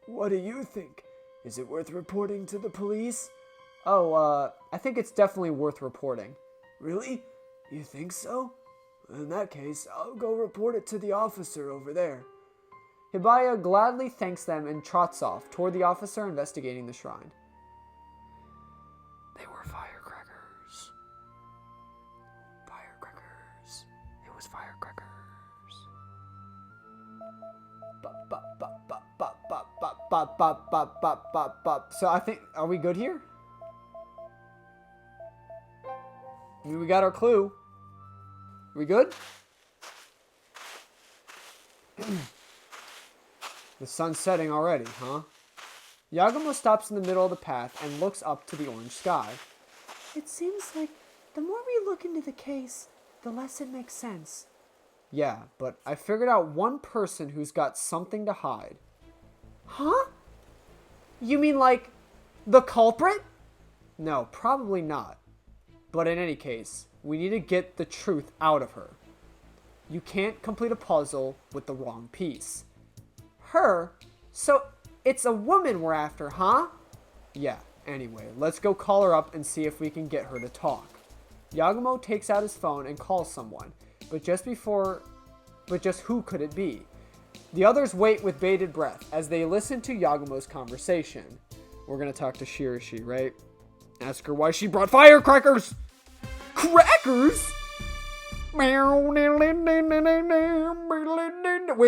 What do you think? Is it worth reporting to the police? Oh, I think it's definitely worth reporting. Really? You think so? In that case, I'll go report it to the officer over there. Hibaya gladly thanks them and trots off toward the officer investigating the shrine. They were firecrackers. Firecrackers. It was firecrackers. Bop, bop, bop, bop, bop, bop, bop, bop, bop, bop, bop, bop, bop. So I think, are we good here? I mean, we got our clue. We good? The sun's setting already, huh? Yagumo stops in the middle of the path and looks up to the orange sky. It seems like the more we look into the case, the less it makes sense. Yeah, but I figured out one person who's got something to hide. Huh? You mean like the culprit? No, probably not. But in any case, we need to get the truth out of her. You can't complete a puzzle with the wrong piece. Her? So it's a woman we're after, huh? Yeah, anyway, let's go call her up and see if we can get her to talk. Yagumo takes out his phone and calls someone, but just who could it be? The others wait with bated breath as they listen to Yagumo's conversation. We're gonna talk to Shirashi, right? Ask her why she brought firecrackers! Crackers? Wait,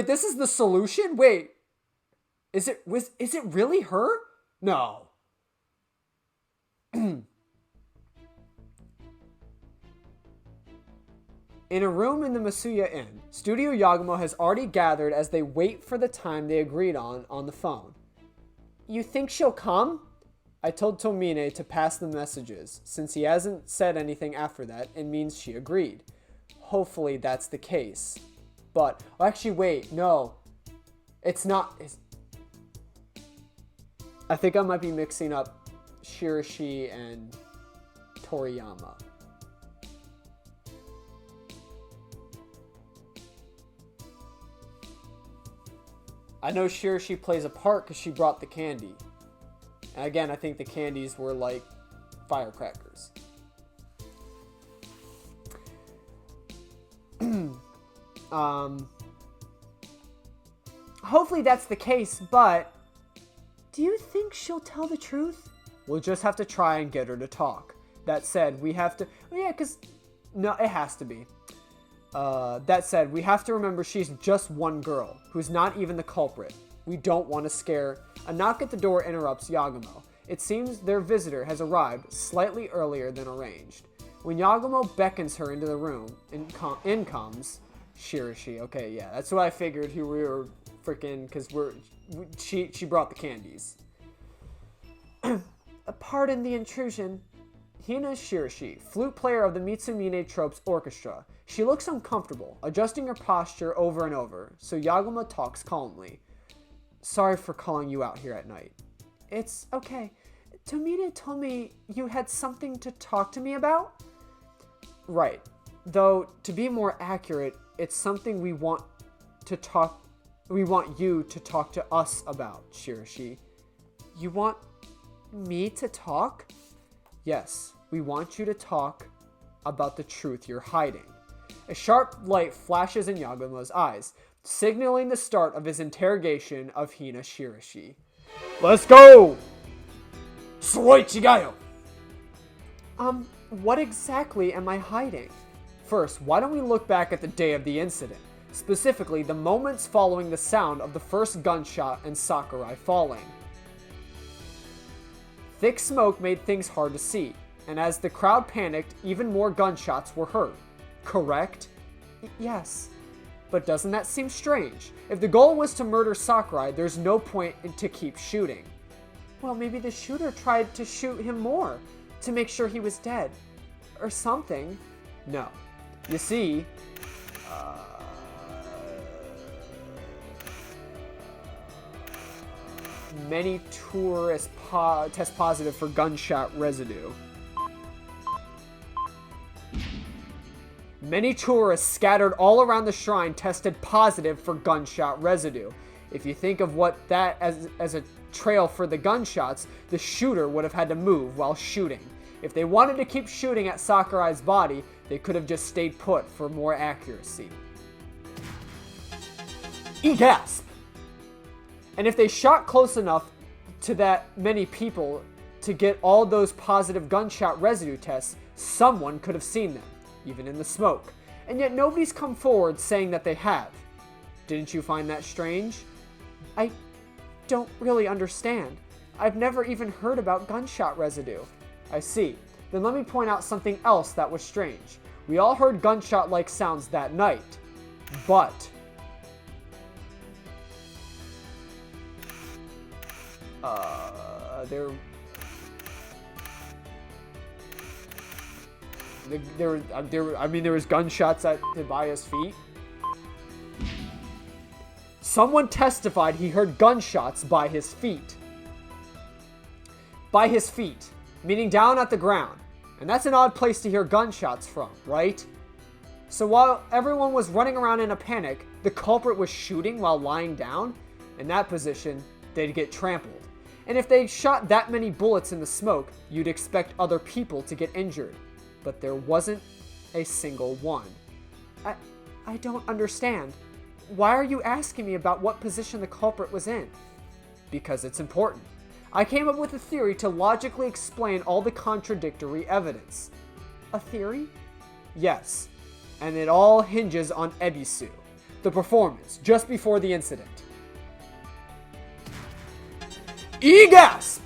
this is the solution? Wait. Is it really her? No. In a room in the Masuya Inn, Studio Yagumo has already gathered as they wait for the time they agreed on the phone. You think she'll come? I told Tomine to pass the messages. Since he hasn't said anything after that, it means she agreed. Hopefully that's the case. But, oh, actually wait, no. It's not. I think I might be mixing up Shirashi and Toriyama. I know Shirashi plays a part because she brought the candy. And again, I think the candies were like firecrackers. Hopefully that's the case, but do you think she'll tell the truth? We'll just have to try and get her to talk. That said, we have to... No, it has to be. That said, we have to remember she's just one girl, who's not even the culprit. We don't want to scare... A knock at the door interrupts Yagumo. It seems their visitor has arrived slightly earlier than arranged. When Yagumo beckons her into the room, in comes Shirashi. Okay, yeah, that's what I figured. Here we were freaking... Because she brought the candies. Pardon the intrusion. Hina Shirashi, flute player of the Mitsumine Tropes Orchestra. She looks uncomfortable, adjusting her posture over and over, so Yagumo talks calmly. Sorry for calling you out here at night. It's okay. Tomine told me you had something to talk to me about? Right. Though, to be more accurate, it's something we want you to talk to us about, Shirashi. You want me to talk? Yes, we want you to talk about the truth you're hiding. A sharp light flashes in Yagumo's eyes, signaling the start of his interrogation of Hina Shirashi. Let's go! Soroi chigayo! What exactly am I hiding? First, why don't we look back at the day of the incident, specifically the moments following the sound of the first gunshot and Sakurai falling. Thick smoke made things hard to see, and as the crowd panicked, even more gunshots were heard. Correct? Yes. But doesn't that seem strange? If the goal was to murder Sakurai, there's no point to keep shooting. Well, maybe the shooter tried to shoot him more, to make sure he was dead. Or something. No. You see... Many tourists test positive for gunshot residue. Many tourists scattered all around the shrine tested positive for gunshot residue. If you think of what that as a trail for the gunshots, the shooter would have had to move while shooting. If they wanted to keep shooting at Sakurai's body, they could have just stayed put for more accuracy. Gasp! And if they shot close enough to that many people to get all those positive gunshot residue tests, someone could have seen them, even in the smoke. And yet nobody's come forward saying that they have. Didn't you find that strange? I don't really understand. I've never even heard about gunshot residue. I see. Then let me point out something else that was strange. We all heard gunshot-like sounds that night, but There was gunshots by his feet. Someone testified he heard gunshots by his feet. By his feet, meaning down at the ground. And that's an odd place to hear gunshots from, right? So while everyone was running around in a panic, the culprit was shooting while lying down. In that position, they'd get trampled. And if they shot that many bullets in the smoke, you'd expect other people to get injured. But there wasn't a single one. I don't understand. Why are you asking me about what position the culprit was in? Because it's important. I came up with a theory to logically explain all the contradictory evidence. A theory? Yes. And it all hinges on Ebisu, the performance just before the incident. E-gasp!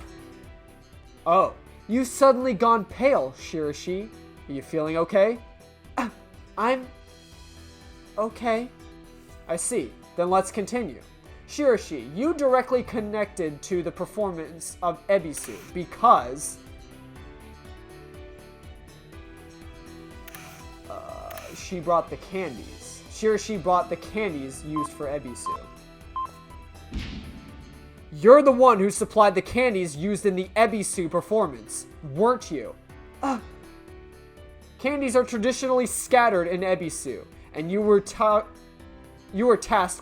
Oh, you've suddenly gone pale, Shirashi. Are you feeling okay? I'm okay. I see. Then let's continue. Shirashi, you directly connected to the performance of Ebisu because she brought the candies. Shirashi brought the candies used for Ebisu. You're the one who supplied the candies used in the Ebisu performance, weren't you? Candies are traditionally scattered in Ebisu, and you were tasked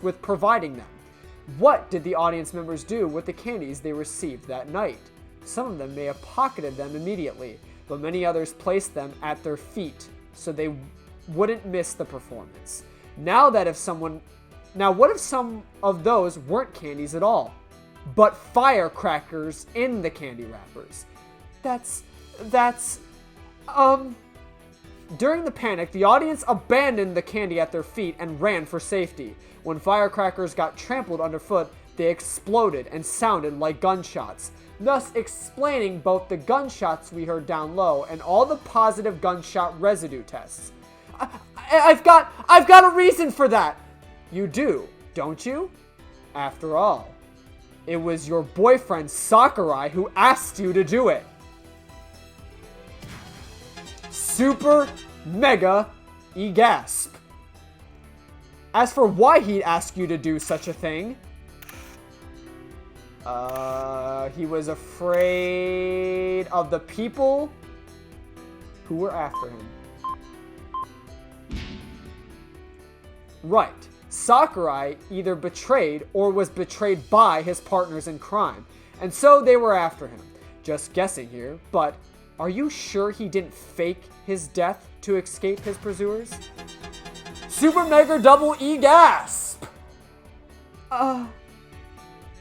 with providing them. What did the audience members do with the candies they received that night? Some of them may have pocketed them immediately, but many others placed them at their feet so they wouldn't miss the performance. Now what if some of those weren't candies at all, but firecrackers in the candy wrappers? During the panic, the audience abandoned the candy at their feet and ran for safety. When firecrackers got trampled underfoot, they exploded and sounded like gunshots, thus explaining both the gunshots we heard down low and all the positive gunshot residue tests. I've got a reason for that. You do, don't you? After all, it was your boyfriend Sakurai who asked you to do it. Super mega e-gasp. As for why he'd ask you to do such a thing, he was afraid of the people who were after him. Right. Sakurai either betrayed or was betrayed by his partners in crime, and so they were after him. Just guessing here, but are you sure he didn't fake his death to escape his pursuers? Super mega double e-gasp!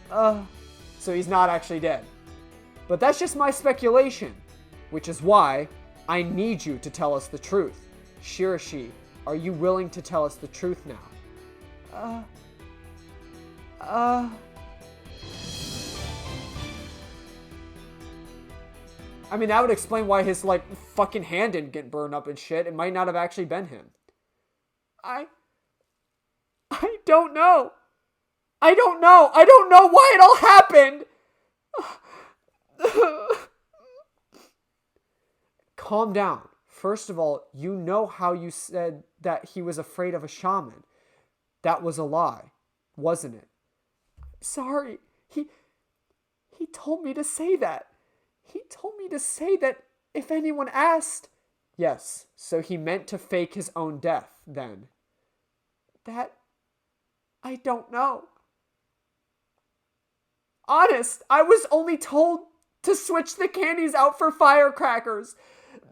So he's not actually dead. But that's just my speculation, which is why I need you to tell us the truth. Shirashi, are you willing to tell us the truth now? I mean, that would explain why his, fucking hand didn't get burned up and shit. It might not have actually been him. I don't know. I don't know why it all happened. Calm down. First of all, you know how you said that he was afraid of a shaman. That was a lie, wasn't it? Sorry. He told me to say that. He told me to say that if anyone asked. Yes, so he meant to fake his own death, then. That... I don't know. Honest, I was only told to switch the candies out for firecrackers.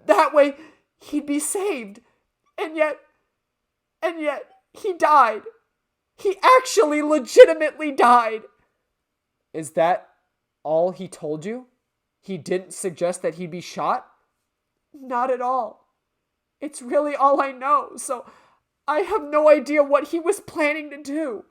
That way, he'd be saved. And yet, he died. He actually legitimately died. Is that all he told you? He didn't suggest that he'd be shot? Not at all. It's really all I know, so I have no idea what he was planning to do.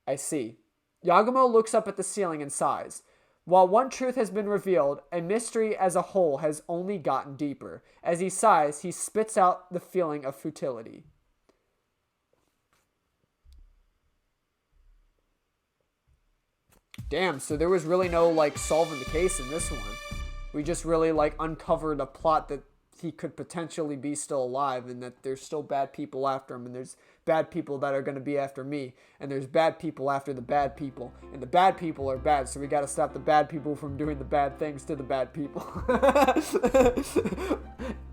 I see. Yagumo looks up at the ceiling and sighs. While one truth has been revealed, a mystery as a whole has only gotten deeper. As he sighs, he spits out the feeling of futility. Damn, so there was really no, like, solving the case in this one. We just really, like, uncovered a plot that he could potentially be still alive and that there's still bad people after him and there's bad people that are going to be after me and there's bad people after the bad people and the bad people are bad, so we got to stop the bad people from doing the bad things to the bad people.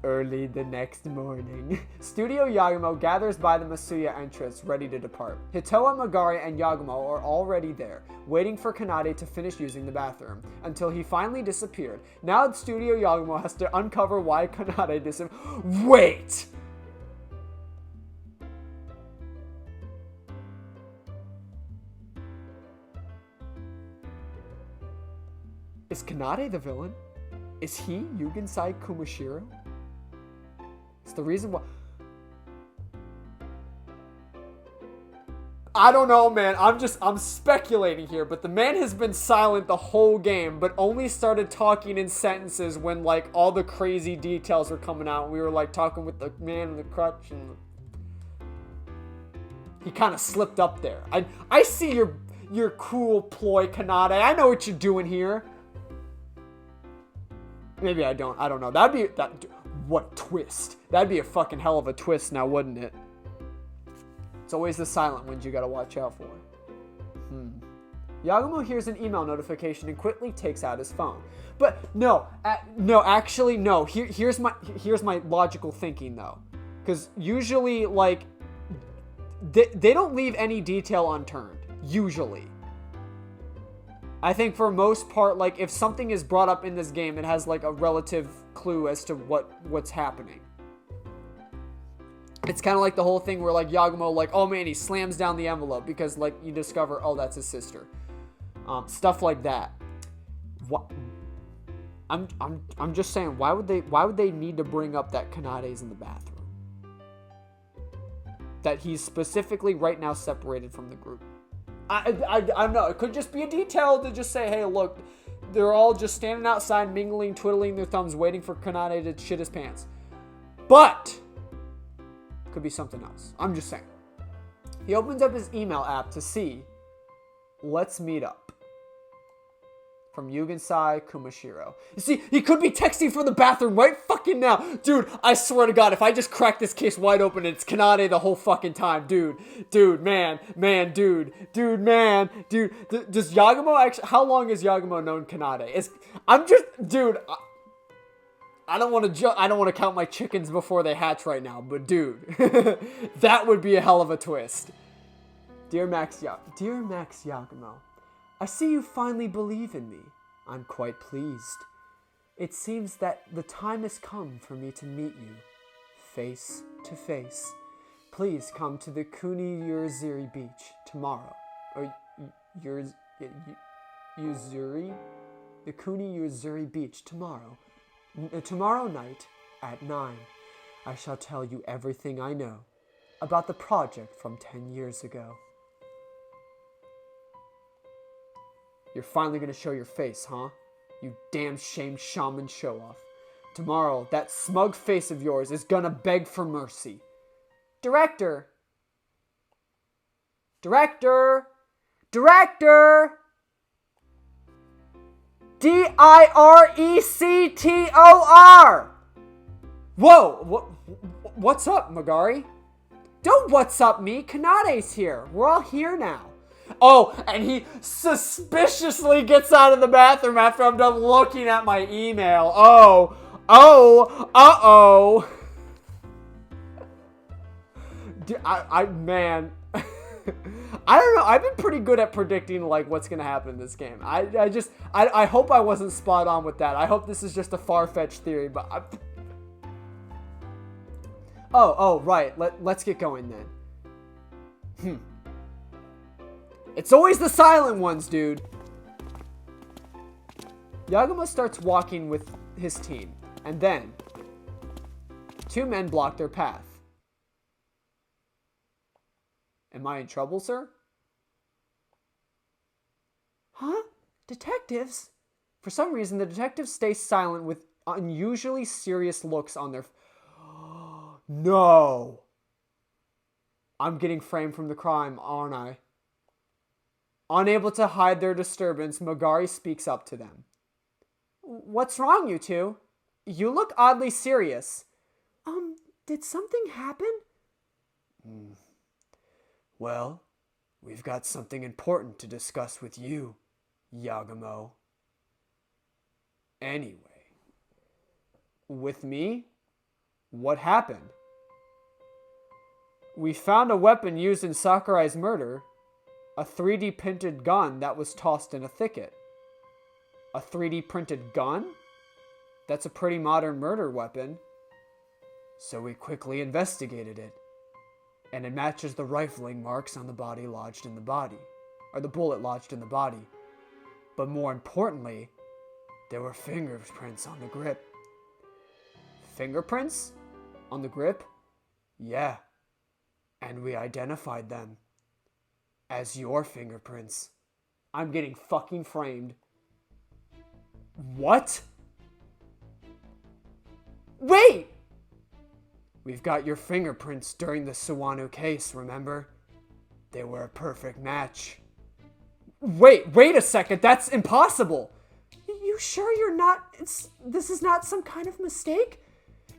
Early the next morning, Studio Yagumo gathers by the Masuya entrance ready to depart. Hitoa, Magari, and Yagumo are already there, waiting for Kanade to finish using the bathroom, until he finally disappeared. Now Studio Yagumo has to uncover why Kanade disappeared. Wait! Is Kanade the villain? Is he Yugensai Kumashiro? It's the reason why... I don't know, man. I'm speculating here, but the man has been silent the whole game, but only started talking in sentences when, like, all the crazy details were coming out. We were, like, talking with the man in the crutch, and he kind of slipped up there. I see your cool ploy, Kanade. I know what you're doing here. Maybe I don't. I don't know. What a twist. That'd be a fucking hell of a twist now, wouldn't it? It's always the silent ones you gotta watch out for. Yagumo hears an email notification and quickly takes out his phone. But no, actually no. Here's my logical thinking though, because usually like they don't leave any detail unturned. Usually, I think for most part, like if something is brought up in this game, it has like a relative clue as to what's happening. It's kind of like the whole thing where like Yagumo, like, oh man, he slams down the envelope because like you discover, oh, that's his sister. Stuff like that. What? I'm just saying, why would they need to bring up that Kanade's in the bathroom? That he's specifically right now separated from the group. I don't know. It could just be a detail to just say, hey, look, they're all just standing outside, mingling, twiddling their thumbs, waiting for Kanade to shit his pants. But could be something else. I'm just saying. He opens up his email app to see, let's meet up. From Yugensai Kumashiro. You see, he could be texting from the bathroom right fucking now. Dude, I swear to God, if I just crack this case wide open, it's Kanade the whole fucking time. Dude, man, dude. Does Yagumo actually, how long has Yagumo known Kanade? I don't want to count my chickens before they hatch right now, but dude, that would be a hell of a twist. Dear Max Yagumo, I see you finally believe in me. I'm quite pleased. It seems that the time has come for me to meet you, face to face. Please come to the Kuni-Yurzuri beach tomorrow. Or Yuzuri? The Kuni-Yurzuri beach tomorrow. Tomorrow night at 9. I shall tell you everything I know about the project from 10 years ago. You're finally gonna show your face, huh? You damn shame shaman show-off. Tomorrow, that smug face of yours is gonna beg for mercy. Director! Director! Whoa! What's up, Magari? Don't what's up me. Kanade's here. We're all here now. Oh, and he suspiciously gets out of the bathroom after I'm done looking at my email. Uh-oh. Man, I don't know. I've been pretty good at predicting like what's gonna happen in this game. I hope I wasn't spot on with that. I hope this is just a far-fetched theory, but Oh, right. Let's get going then. It's always the silent ones, dude. Yagumo starts walking with his team, and then 2 men block their path. Am I in trouble, sir? Huh? Detectives? For some reason, the detectives stay silent with unusually serious looks on their... No! I'm getting framed from the crime, aren't I? Unable to hide their disturbance, Megari speaks up to them. What's wrong, you two? You look oddly serious. Did something happen? Well, we've got something important to discuss with you, Yagumo. Anyway. With me? What happened? We found a weapon used in Sakurai's murder. A 3D printed gun that was tossed in a thicket. A 3D printed gun? That's a pretty modern murder weapon. So we quickly investigated it. And it matches the rifling marks on the body lodged in the body. Or the bullet lodged in the body. But more importantly, there were fingerprints on the grip. Fingerprints? On the grip? Yeah. And we identified them as your fingerprints. I'm getting fucking framed. What? Wait! We've got your fingerprints during the Sawano case, remember? They were a perfect match. Wait a second, that's impossible! You sure you're not... this is not some kind of mistake?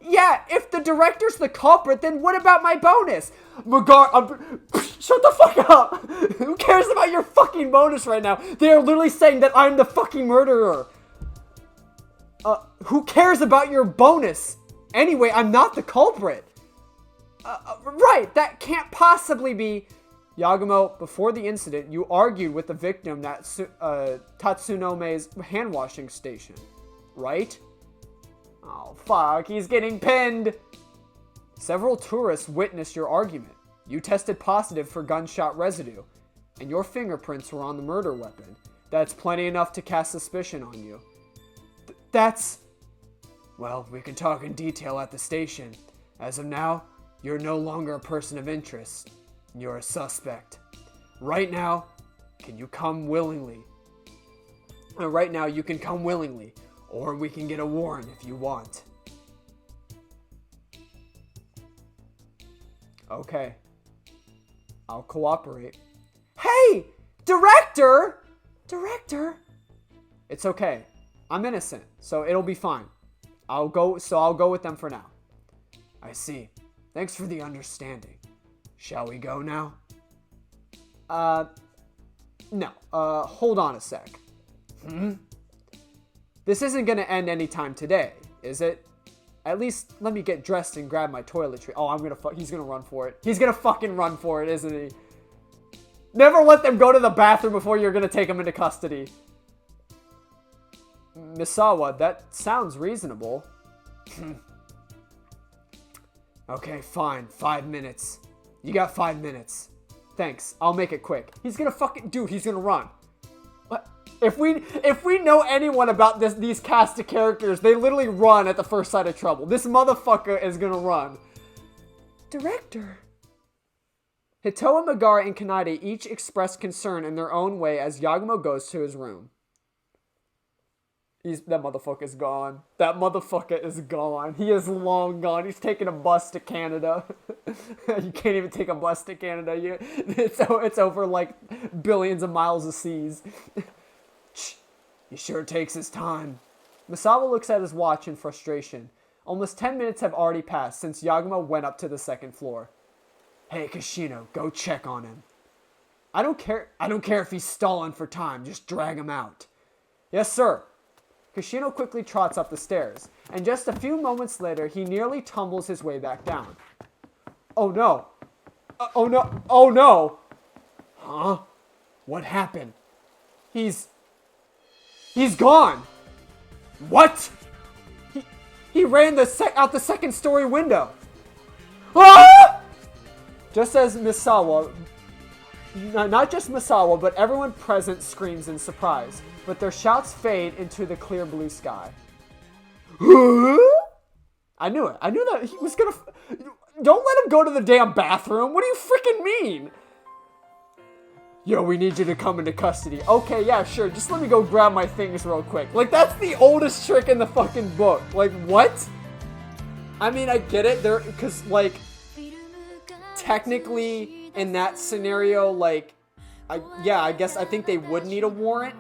Yeah, if the director's the culprit, then what about my bonus? Shut the fuck up! Who cares about your fucking bonus right now? They are literally saying that I'm the fucking murderer. Who cares about your bonus? Anyway, I'm not the culprit. Right, that can't possibly be... Yagumo, before the incident, you argued with the victim at Tatsunome's hand-washing station, right? Oh, fuck, he's getting pinned! Several tourists witnessed your argument. You tested positive for gunshot residue, and your fingerprints were on the murder weapon. That's plenty enough to cast suspicion on you. That's... Well, we can talk in detail at the station. As of now, you're no longer a person of interest. You're a suspect. Right now, can you come willingly? Right now, you can come willingly. Or we can get a warrant if you want. Okay. I'll cooperate. Hey! Director! Director? It's okay. I'm innocent, so it'll be fine. I'll go with them for now. I see. Thanks for the understanding. Shall we go now? No. Hold on a sec. This isn't gonna end anytime today, is it? At least let me get dressed and grab my toiletry. Oh, he's gonna run for it. He's gonna fucking run for it, isn't he? Never let them go to the bathroom before you're gonna take them into custody. Misawa, that sounds reasonable. Okay, fine. 5 minutes. You got 5 minutes. Thanks. I'll make it quick. He's gonna he's gonna run. What? If we know anyone about these cast of characters, they literally run at the first sight of trouble. This motherfucker is gonna run. Director. Hitoa, Megara, and Kanade each express concern in their own way as Yagumo goes to his room. That motherfucker's gone. That motherfucker is gone. He is long gone. He's taking a bus to Canada. You can't even take a bus to Canada. It's over like billions of miles of seas. He sure takes his time. Misawa looks at his watch in frustration. Almost 10 minutes have already passed since Yagumo went up to the second floor. Hey, Kashino, go check on him. I don't care if he's stalling for time. Just drag him out. Yes, sir. Kashino quickly trots up the stairs, and just a few moments later, he nearly tumbles his way back down. Oh no! Oh no! Oh no! Huh? What happened? He's gone! What? He ran out the second story window. Ah! Just as Misawa, not just Misawa, but everyone present screams in surprise, but their shouts fade into the clear blue sky. I knew it. I knew that he was gonna... Don't let him go to the damn bathroom. What do you freaking mean? Yo, we need you to come into custody. Okay, yeah, sure. Just let me go grab my things real quick. Like, that's the oldest trick in the fucking book. Like, what? I mean, I get it. Because, like, technically, in that scenario, like, I guess I think they would need a warrant.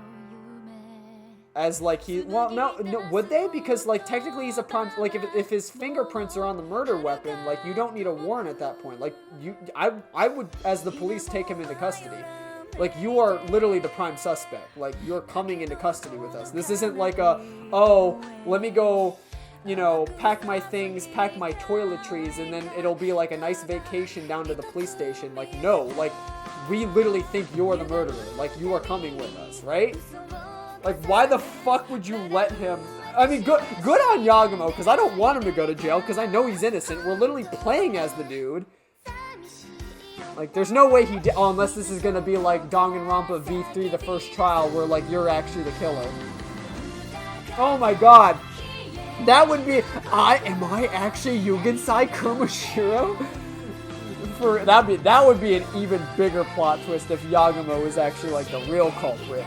As like no, would they? Because like technically he's a prime. Like if his fingerprints are on the murder weapon, like you don't need a warrant at that point. Like I would, as the police, take him into custody. Like you are literally the prime suspect. Like you're coming into custody with us. This isn't like let me go, pack my things, pack my toiletries, and then it'll be like a nice vacation down to the police station. Like no, like we literally think you're the murderer. Like you are coming with us, right? Like, why the fuck would you let him... I mean, good on Yagumo, because I don't want him to go to jail, because I know he's innocent. We're literally playing as the dude. Like, there's no way he did... Oh, unless this is going to be like Danganronpa V3, the first trial, where, like, you're actually the killer. Oh my god. That would be... Am I actually Yugensai Kuroshiro? That would be an even bigger plot twist if Yagumo was actually, like, the real culprit.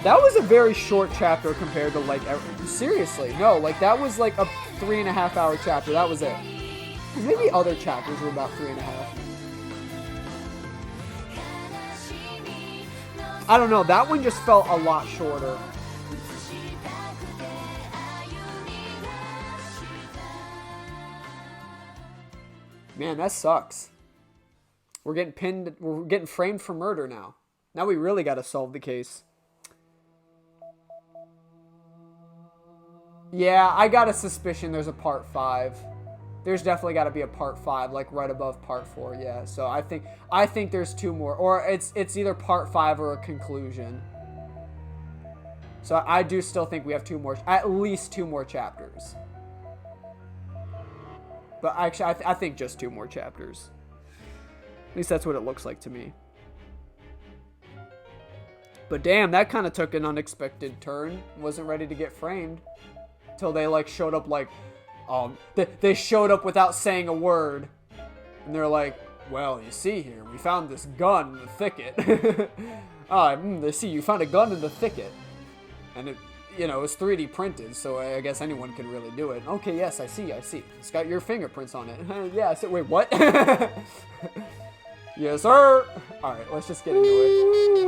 That was a very short chapter compared to, like, seriously, no, like, that was, like, a 3.5 hour chapter, that was it. Maybe other chapters were about 3.5. I don't know, that one just felt a lot shorter. Man, that sucks. We're getting framed for murder now. Now we really gotta solve the case. Yeah, I got a suspicion there's a part 5. There's definitely got to be a part 5, like right above part 4. Yeah, so I think there's 2 more, or it's either part 5 or a conclusion. So I do still think we have 2 more, at least 2 more chapters. But actually, I think just 2 more chapters. At least that's what it looks like to me. But damn, that kind of took an unexpected turn. Wasn't ready to get framed. Till they like showed up like, they showed up without saying a word, and they're like, well, you see here, we found this gun in the thicket. They see you found a gun in the thicket, and it, it's 3D printed, so I guess anyone can really do it. Okay, yes, I see, it's got your fingerprints on it. Yeah, wait, what? Yes, sir. All right, let's just get into it.